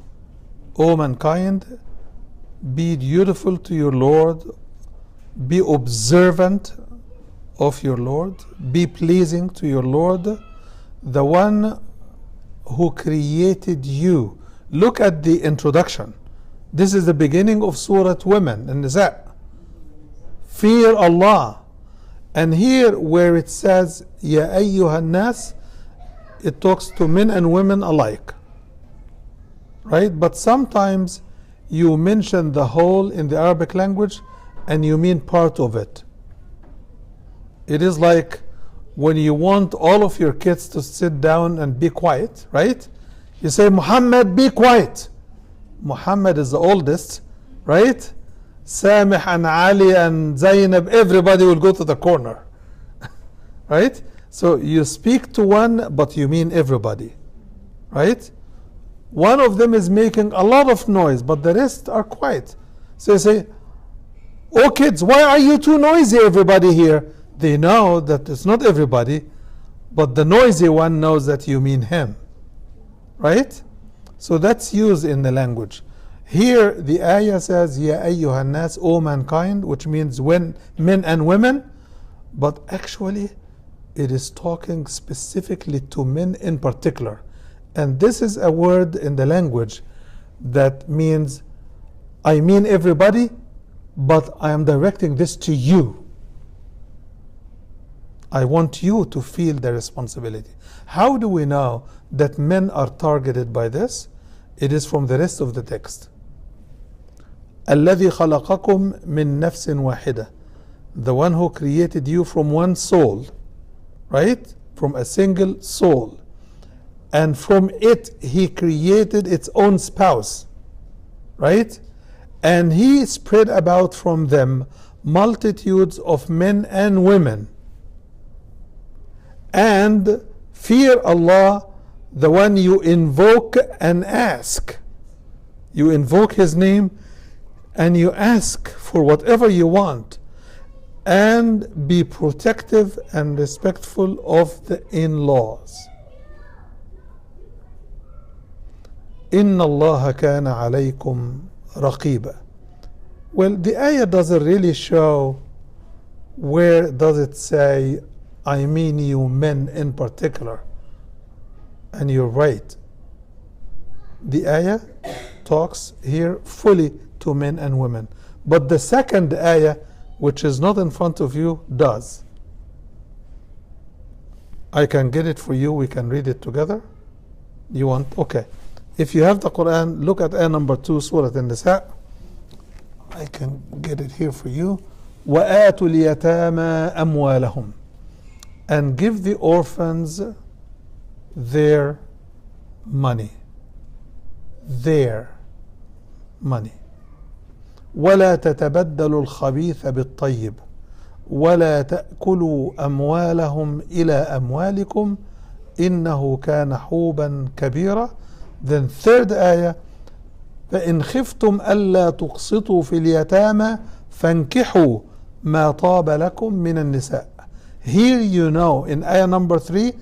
O mankind, be dutiful to your Lord, be observant of your Lord, be pleasing to your Lord, the one who created you. Look at the introduction. This is the beginning of Surah Women and Nisa. Fear Allah. And here where it says Ya ayyuhan nas, it talks to men and women alike, right? But sometimes you mention the whole in the Arabic language and you mean part of it. It is like when you want all of your kids to sit down and be quiet, right? You say, Muhammad, be quiet. Muhammad is the oldest, right? Samih and Ali and Zainab, everybody will go to the corner, right? So you speak to one, but you mean everybody, right? One of them is making a lot of noise, but the rest are quiet. So you say, oh kids, why are you too noisy, everybody here? They know that it's not everybody, but the noisy one knows that you mean him, right? So that's used in the language. Here the ayah says, Ya ayyuhan nas, O mankind, which means when men and women, but actually it is talking specifically to men in particular. And this is a word in the language that means, I mean everybody, but I am directing this to you. I want you to feel the responsibility. How do we know that men are targeted by this? It is from the rest of the text. الذي خلقكم من نفس واحدة. The one who created you from one soul. right? From a single soul. And from it, he created its own spouse, right? And he spread about from them multitudes of men and women. And fear Allah, the one you invoke and ask. You invoke his name and you ask for whatever you want. And be protective and respectful of the in-laws. إن الله كان عليكم رقيبا. Well, the ayah doesn't really show where does it say, I mean you men in particular. And you're right. The ayah talks here fully to men and women. But the second ayah, which is not in front of you, does. I can get it for you. We can read it together. You want? Okay. If you have the Quran, look at ayah number 2, Surah An-Nisa. I can get it here for you. وَآتُوا الْيَتَامَى أَمْوَالَهُمْ. And give the orphans their money. Their money. ولا تتبدلوا الخبيث بالطيب ولا تأكلوا أموالهم إلى أموالكم إنه كان حوبا كبيرا. Then third ayah, فإن خفتم ألا تقسطوا في اليتامى فانكحوا ما طاب لكم من النساء. Here you know in ayah number 3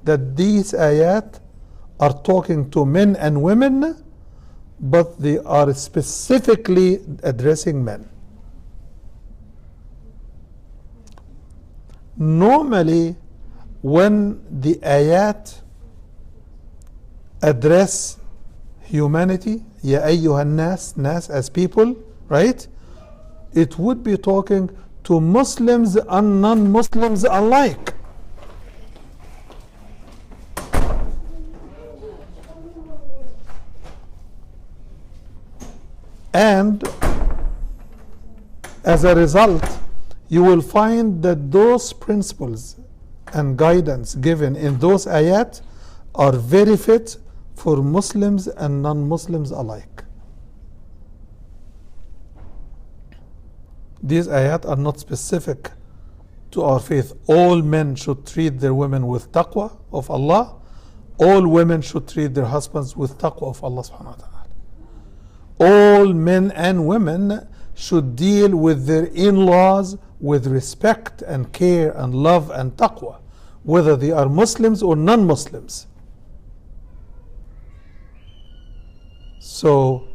that these ayat are talking to men and women, but they are specifically addressing men. Normally, when the ayat address humanity, Ya ayyuhan nas, nas as people, right? It would be talking to Muslims and non-Muslims alike. And as a result, you will find that those principles and guidance given in those ayat are very fit for Muslims and non-Muslims alike. These ayat are not specific to our faith. All men should treat their women with taqwa of Allah. All women should treat their husbands with taqwa of Allah subhanahu wa ta'ala. All men and women should deal with their in-laws with respect and care and love and taqwa, whether they are Muslims or non-Muslims. So,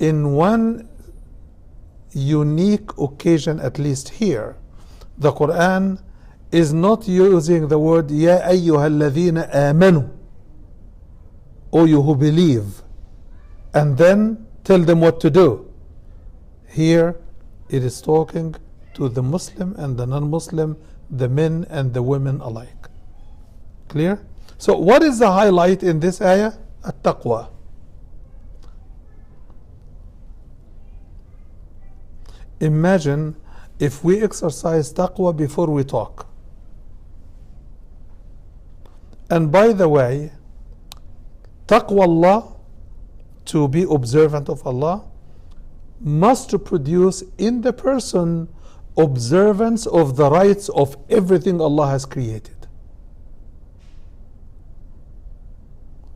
in one unique occasion, at least here, the Quran is not using the word Ya ayyuhalladhina amanu, O you who believe, and then tell them what to do. Here it is talking to the Muslim and the non-Muslim, the men and the women alike. Clear? So what is the highlight in this ayah? At-taqwa. Imagine if we exercise taqwa before we talk. And by the way, taqwa Allah, to be observant of Allah, must produce in the person observance of the rights of everything Allah has created.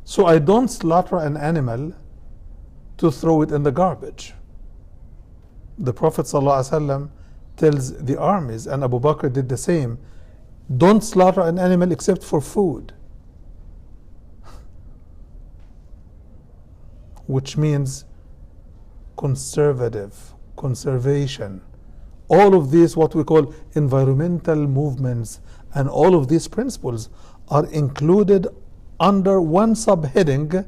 So I don't slaughter an animal to throw it in the garbage. The Prophet ﷺ tells the armies, and Abu Bakr did the same, don't slaughter an animal except for food. Which means conservation. All of these, what we call environmental movements, and all of these principles are included under one subheading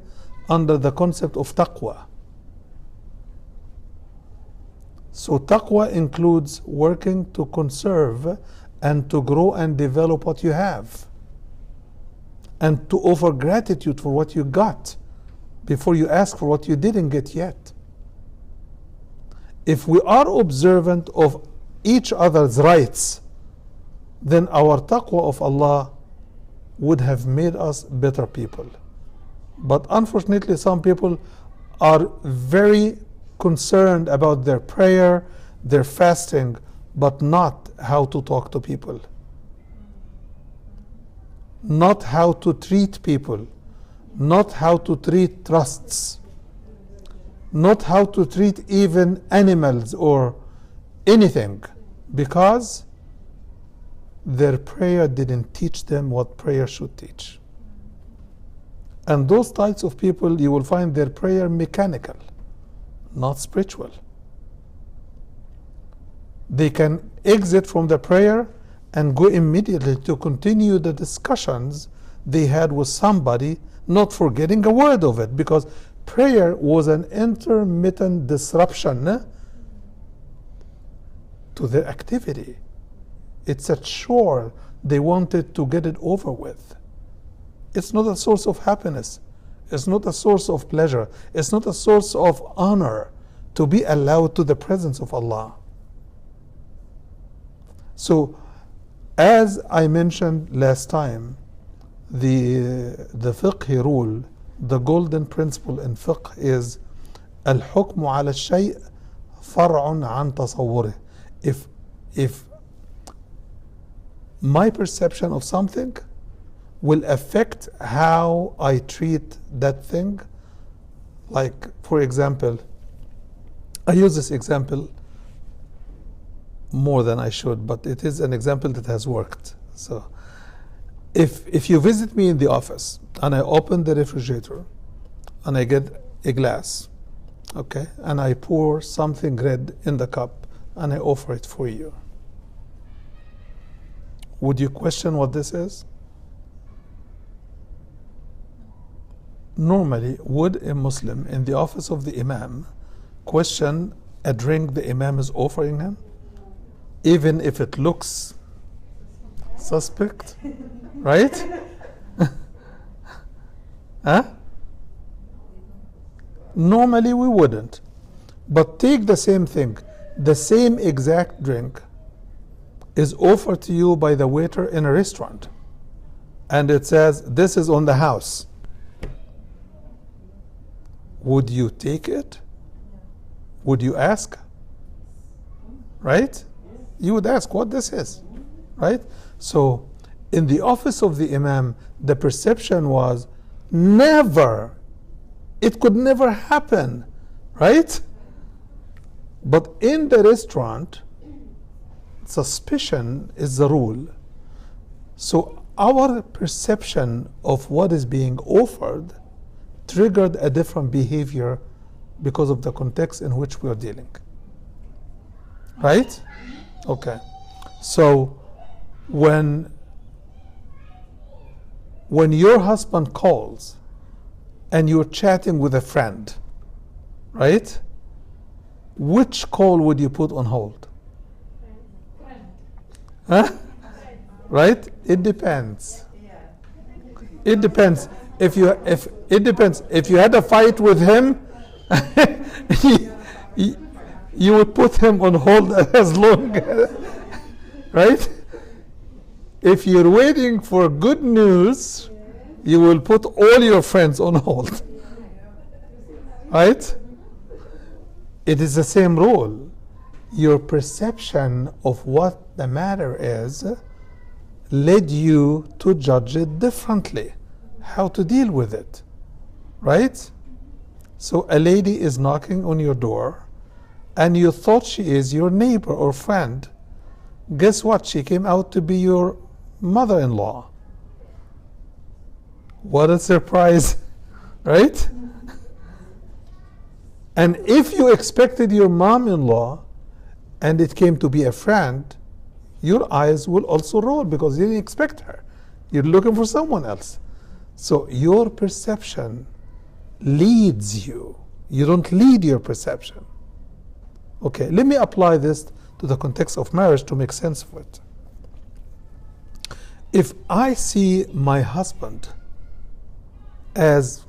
under the concept of taqwa. So taqwa includes working to conserve and to grow and develop what you have, and to offer gratitude for what you got before you ask for what you didn't get yet. If we are observant of each other's rights, then our taqwa of Allah would have made us better people. But unfortunately, some people are very concerned about their prayer, their fasting, but not how to talk to people, not how to treat people, not how to treat trusts, not how to treat even animals or anything, because their prayer didn't teach them what prayer should teach. And those types of people, you will find their prayer mechanical, not spiritual. They can exit from the prayer and go immediately to continue the discussions they had with somebody, not forgetting a word of it, because prayer was an intermittent disruption to their activity. It's a chore. They wanted to get it over with. It's not a source of happiness. It's not a source of pleasure. It's not a source of honor to be allowed to the presence of Allah. So, as I mentioned last time, the fiqh rule, the golden principle in fiqh is الحكم على الشيء فرع عن تصوره. If my perception of something will affect how I treat that thing, like, for example, I use this example more than I should, but it is an example that has worked. So if you visit me in the office and I open the refrigerator and I get a glass, okay, and I pour something red in the cup and I offer it for you, would you question what this is? Normally, would a Muslim in the office of the Imam question a drink the Imam is offering him, even if it looks suspect? Right? Huh? Normally we wouldn't. But take the same thing, the same exact drink is offered to you by the waiter in a restaurant, and it says, this is on the house. Would you take it? Would you ask? Right? You would ask what this is, right? So in the office of the Imam, the perception was never, it could never happen, right? But in the restaurant, suspicion is the rule. So our perception of what is being offered triggered a different behavior because of the context in which we are dealing. Right? Okay. So when your husband calls and you're chatting with a friend, right? Which call would you put on hold? Huh? Right? It depends. It depends. If it depends. If you had a fight with him, you would put him on hold as long, right? If you're waiting for good news, you will put all your friends on hold, right? It is the same rule. Your perception of what the matter is led you to judge it differently, how to deal with it, right? So a lady is knocking on your door and you thought she is your neighbor or friend. Guess what? She came out to be your mother-in-law. What a surprise, right? And if you expected your mom-in-law and it came to be a friend, your eyes will also roll because you didn't expect her. You're looking for someone else. So your perception leads you. You don't lead your perception. Okay, let me apply this to the context of marriage to make sense of it. If I see my husband as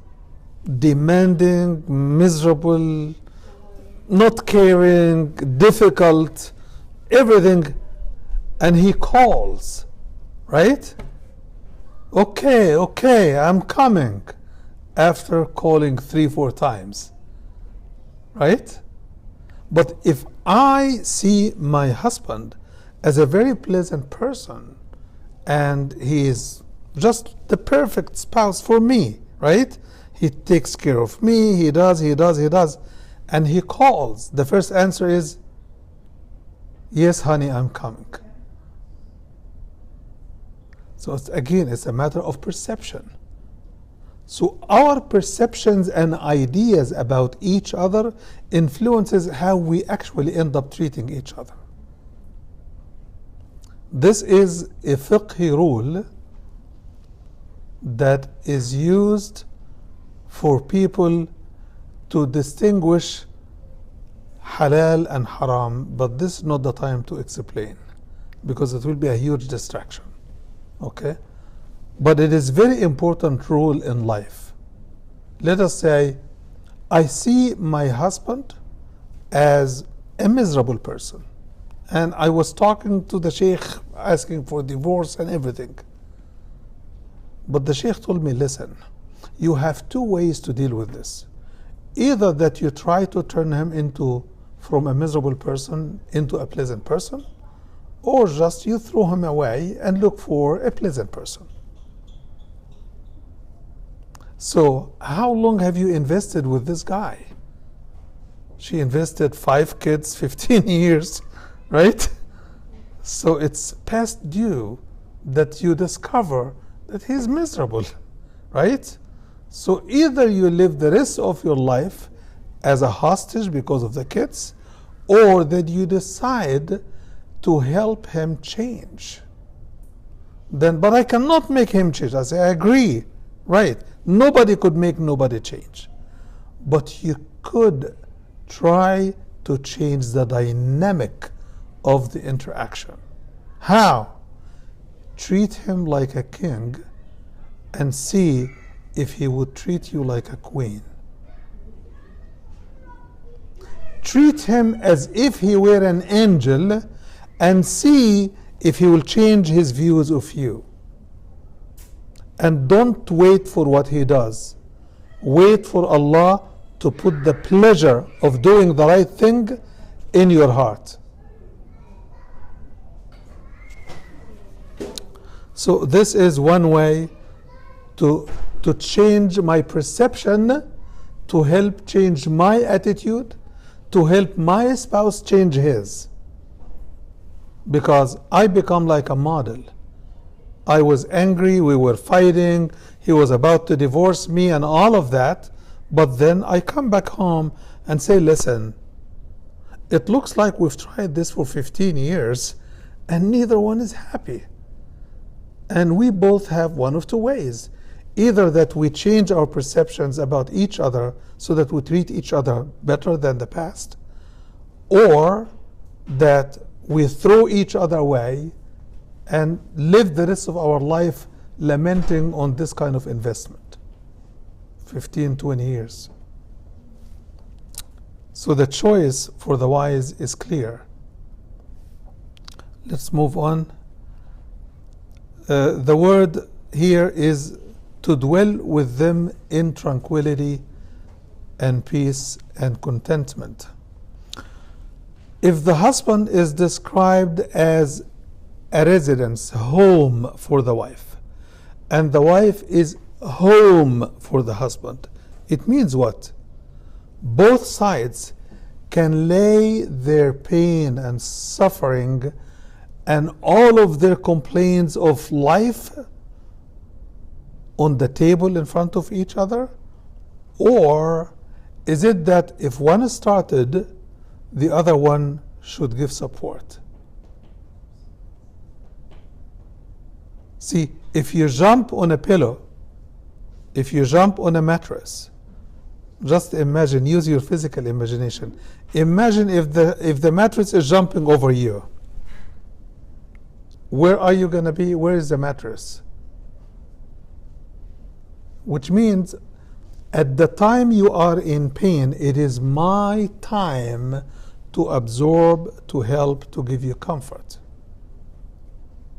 demanding, miserable, not caring, difficult, everything, and he calls, right? Okay, I'm coming, after calling 3-4 times, right? But if I see my husband as a very pleasant person and he is just the perfect spouse for me, right? He takes care of me, he does, and he calls. The first answer is, yes, honey, I'm coming. So it's a matter of perception. So our perceptions and ideas about each other influences how we actually end up treating each other. This is a fiqhi rule that is used for people to distinguish halal and haram, but this is not the time to explain because it will be a huge distraction. Okay? But it is very important rule in life. Let us say I see my husband as a miserable person, and I was talking to the sheikh asking for divorce and everything. But the sheikh told me, listen, you have two ways to deal with this. Either that you try to turn him from a miserable person into a pleasant person, or just you throw him away and look for a pleasant person. So how long have you invested with this guy? She invested 5 kids, 15 years, right? So it's past due that you discover that he's miserable, right? So either you live the rest of your life as a hostage because of the kids, or that you decide to help him change. But I cannot make him change. I say, I agree, right? Nobody could make nobody change. But you could try to change the dynamic of the interaction. How? Treat him like a king and see if he would treat you like a queen. Treat him as if he were an angel and see if he will change his views of you. And don't wait for what he does. Wait for Allah to put the pleasure of doing the right thing in your heart. So this is one way to change my perception, to help change my attitude, to help my spouse change his. Because I become like a model. I was angry, we were fighting, he was about to divorce me and all of that, but then I come back home and say, listen, it looks like we've tried this for 15 years and neither one is happy. And we both have one of two ways. Either that we change our perceptions about each other so that we treat each other better than the past, or that we throw each other away and live the rest of our life lamenting on this kind of investment. 15, 20 years. So the choice for the wise is clear. Let's move on. The word here is to dwell with them in tranquility and peace and contentment. If the husband is described as a residence, home for the wife, and the wife is home for the husband, it means what? Both sides can lay their pain and suffering and all of their complaints of life on the table in front of each other? Or is it that if one started, the other one should give support? See, if you jump on a pillow, if you jump on a mattress, just imagine, use your physical imagination. Imagine if the mattress is jumping over you. Where are you going to be? Where is the mattress? Which means at the time you are in pain, it is my time to absorb, to help, to give you comfort.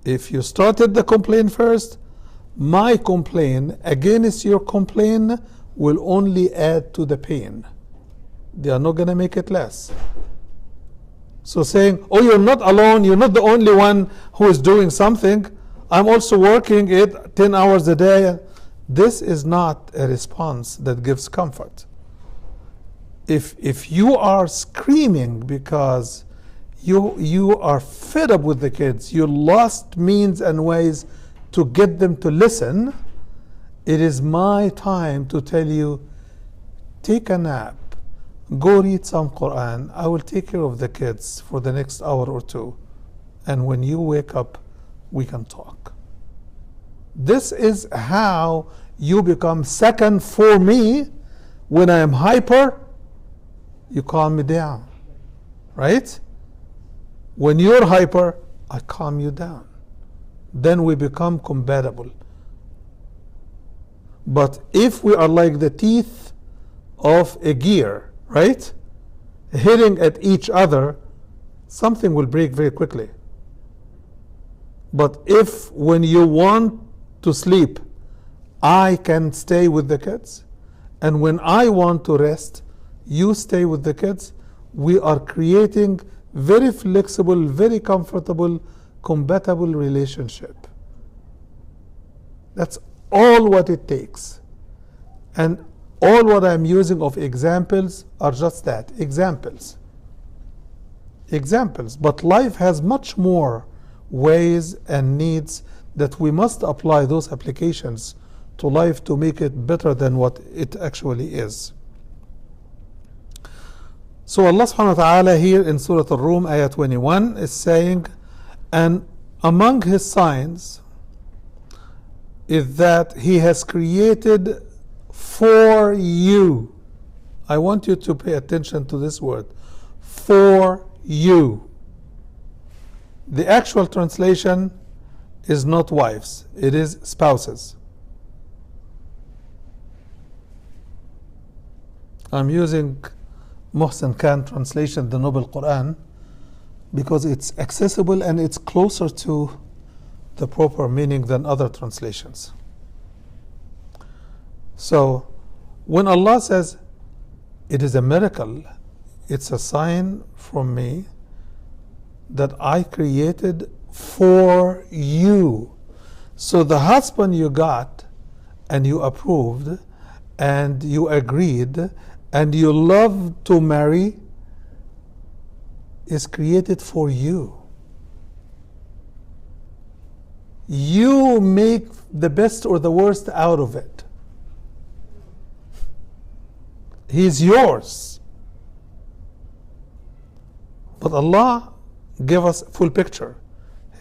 If you started the complaint first, my complaint against your complaint will only add to the pain. They are not going to make it less. So saying, oh, you're not alone, you're not the only one who is doing something, I'm also working it 10 hours a day. This is not a response that gives comfort. If you are screaming because you are fed up with the kids, you lost means and ways to get them to listen, it is my time to tell you, take a nap, go read some Quran, I will take care of the kids for the next hour or two, and when you wake up, we can talk. This is how you become second for me. When I am hyper, you calm me down, right? When you're hyper, I calm you down. Then we become compatible. But if we are like the teeth of a gear, right, hitting at each other, something will break very quickly. But if when you want to sleep, I can stay with the kids, and when I want to rest, you stay with the kids, we are creating very flexible, very comfortable, compatible relationship. That's all what it takes. And all what I'm using of examples are just that, examples. Examples. But life has much more ways and needs that we must apply those applications to life to make it better than what it actually is. So Allah subhanahu wa ta'ala here in Surah Al-Rum, ayah 21, is saying, and among His signs is that He has created for you. I want you to pay attention to this word, for you. The actual translation is not wives, it is spouses. I'm using Muhsin Khan translation, the Noble Quran, because it's accessible and it's closer to the proper meaning than other translations. So when Allah says it is a miracle, it's a sign from me that I created for you. So the husband you got and you approved and you agreed and you love to marry is created for you. You make the best or the worst out of it. He's yours. But Allah gave us full picture.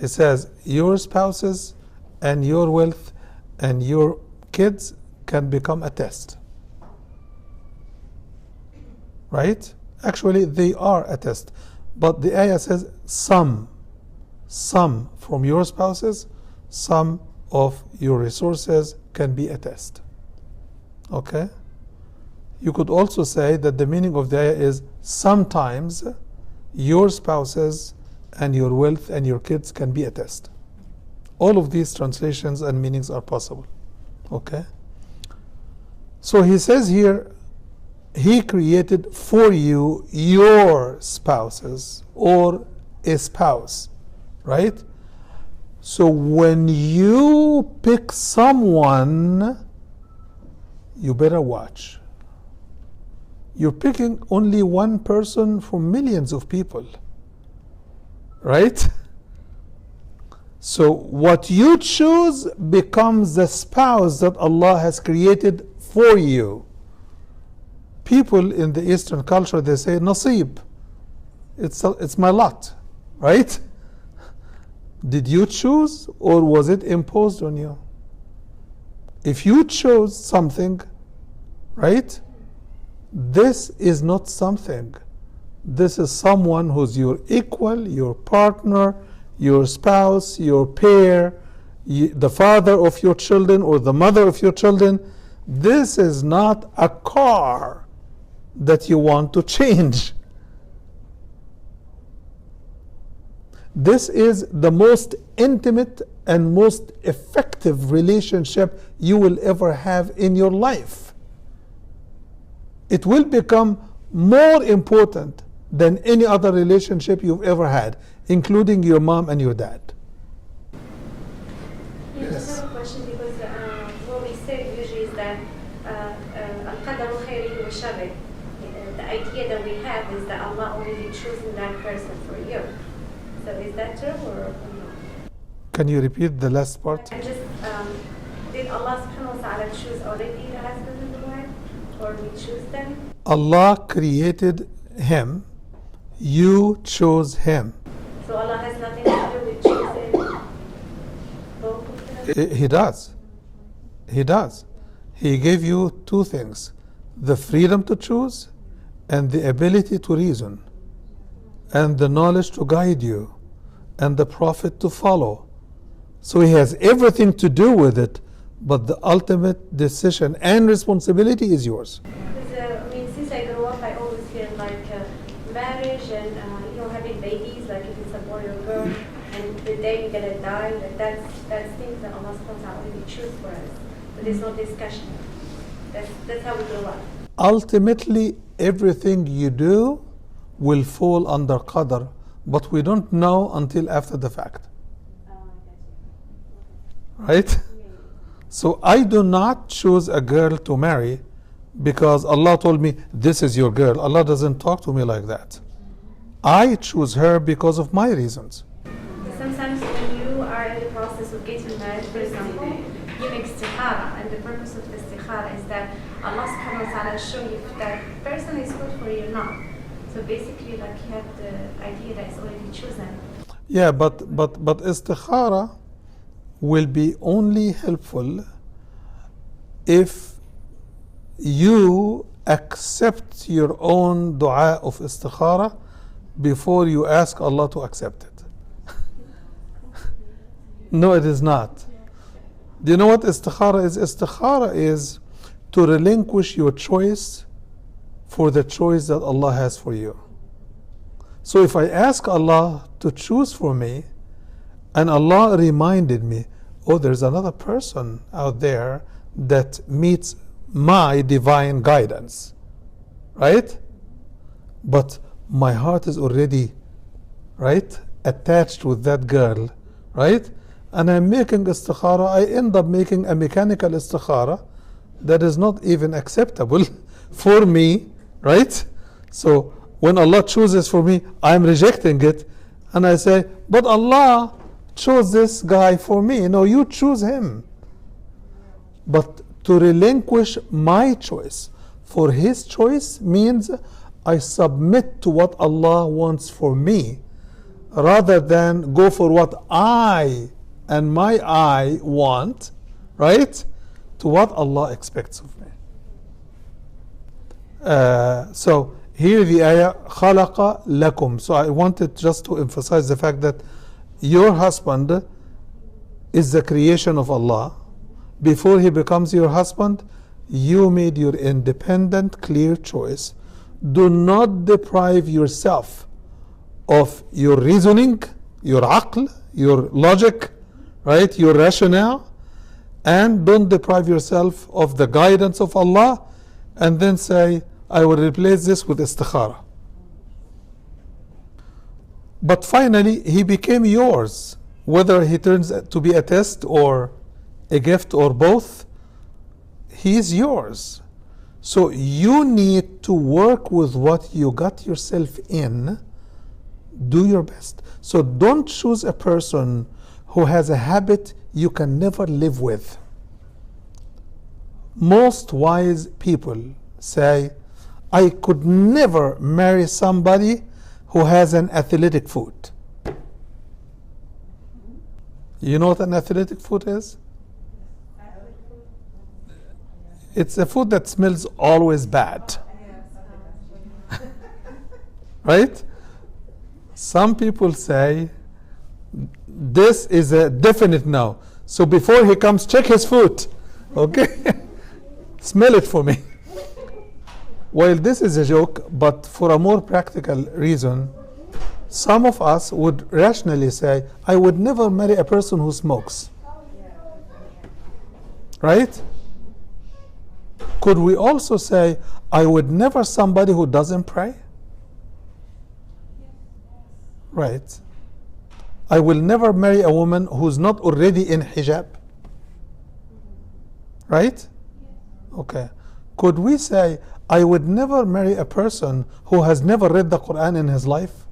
He says your spouses and your wealth and your kids can become a test. Right? Actually, they are a test. But the ayah says some from your spouses, some of your resources can be a test. Okay? You could also say that the meaning of the ayah is sometimes your spouses and your wealth and your kids can be a test. All of these translations and meanings are possible. Okay? So he says here, He created for you your spouses or a spouse, right? So when you pick someone, you better watch. You're picking only one person from millions of people, right? So what you choose becomes the spouse that Allah has created for you. People in the Eastern culture, they say nasib. It's my lot, right? Did you choose or was it imposed on you? If you chose something, right? This is not something. This is someone who's your equal, your partner, your spouse, your pair, the father of your children or the mother of your children. This is not a car that you want to change. This is the most intimate and most effective relationship you will ever have in your life. It will become more important than any other relationship you've ever had, including your mom and your dad. Yeah, I just have a question because what we say usually is that al-qadaru khayrihi wa sharrihi. The idea that we have is that Allah already choosing that person for you. So is that true or no? Can you repeat the last part? And just, did Allah subhanahu wa ta'ala choose already the husband and the wife? Or we choose them? Allah created him. You chose him. So Allah has nothing to do with choosing both of them? He does. He does. He gave you two things: the freedom to choose and the ability to reason, and the knowledge to guide you, and the prophet to follow. So he has everything to do with it, but the ultimate decision and responsibility is yours. Because, I mean, since I grew up, I always hear like marriage and having babies, like if it's a boy or girl, and the day you're gonna die, that's things that Allah subhanahu wa ta'ala already choose for us. But there's no discussion. That's how we grew up. Ultimately, everything you do will fall under qadr, but we don't know until after the fact. Right? So I do not choose a girl to marry because Allah told me, this is your girl. Allah doesn't talk to me like that. I choose her because of my reasons. Sometimes when you are in the process of getting married, for example, you make istikhara, and the purpose of the istikhara is that Allah subhanahu wa ta'ala show you if that person is good for you or not. So basically, like you have the idea that it's already chosen. Yeah, but istikhara will be only helpful if you accept your own dua of istikhara before you ask Allah to accept it. No, it is not. Do you know what istikhara is? Istikhara is to relinquish your choice for the choice that Allah has for you. So if I ask Allah to choose for me, and Allah reminded me, oh, there's another person out there that meets my divine guidance, right? But my heart is already, right, attached with that girl, right? And I'm making istikhara, I end up making a mechanical istikhara that is not even acceptable for me, right? So when Allah chooses for me, I'm rejecting it, and I say, but Allah chose this guy for me. No, you choose him. But to relinquish my choice for his choice means I submit to what Allah wants for me rather than go for what I and my I want, right? To what Allah expects of me. So here the ayah خَلَقَ لَكُمْ. So I wanted just to emphasize the fact that your husband is the creation of Allah. Before he becomes your husband, you made your independent, clear choice. Do not deprive yourself of your reasoning, your aql, your logic, right, your rationale, and don't deprive yourself of the guidance of Allah and then say, I will replace this with istikhara. But finally, he became yours. Whether he turns to be a test or a gift or both, he is yours. So you need to work with what you got yourself in. Do your best. So don't choose a person who has a habit you can never live with. Most wise people say, I could never marry somebody who has an athletic foot. You know what an athletic foot is? It's a food that smells always bad. Right? Some people say, this is a definite no. So before he comes, check his foot. Okay? Smell it for me. Well, this is a joke, but for a more practical reason, Some of us would rationally say, I would never marry a person who smokes. Right? Could we also say, I would never somebody who doesn't pray? Right. I will never marry a woman who's not already in hijab. Right? Okay. Could we say, I would never marry a person who has never read the Quran in his life?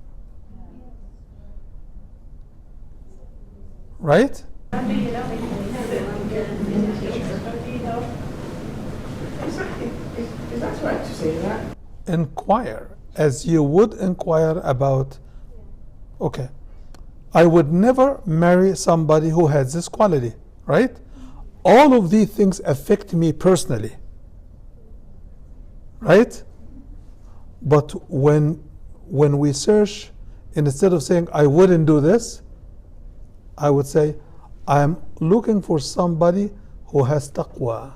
Right? How do you know if we have it? How do you know? Is that right to say that? Inquire as you would inquire about, okay, I would never marry somebody who has this quality, right? All of these things affect me personally, right? But when we search, instead of saying I wouldn't do this, I would say I'm looking for somebody who has taqwa.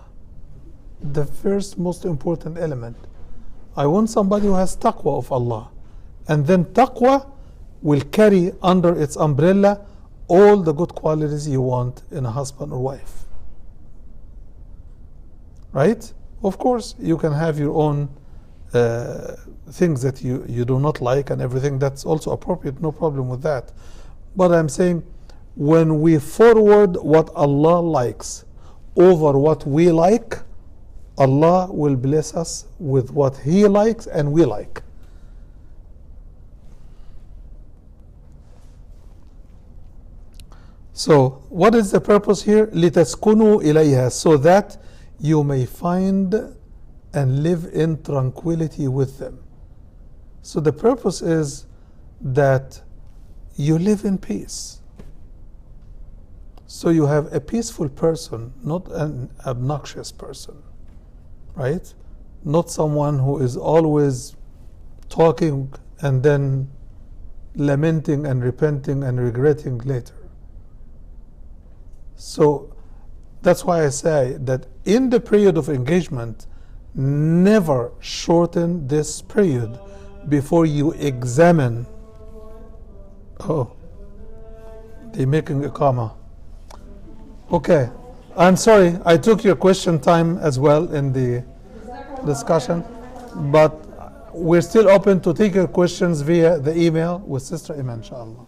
The first most important element. I want somebody who has taqwa of Allah. And then taqwa will carry under its umbrella all the good qualities you want in a husband or wife. Right? Of course, you can have your own things that you do not like and everything. That's also appropriate, no problem with that. But I'm saying, when we forward what Allah likes over what we like, Allah will bless us with what He likes and we like. So, what is the purpose here? لِتَسْكُنُوا إِلَيْهَا, so that you may find and live in tranquility with them. So the purpose is that you live in peace. So you have a peaceful person, not an obnoxious person, right? Not someone who is always talking and then lamenting and repenting and regretting later. So that's why I say that in the period of engagement, never shorten this period before you examine. Oh, they're making a comma. Okay, I'm sorry, I took your question time as well in the discussion, but we're still open to take your questions via the email with Sister Iman, inshallah.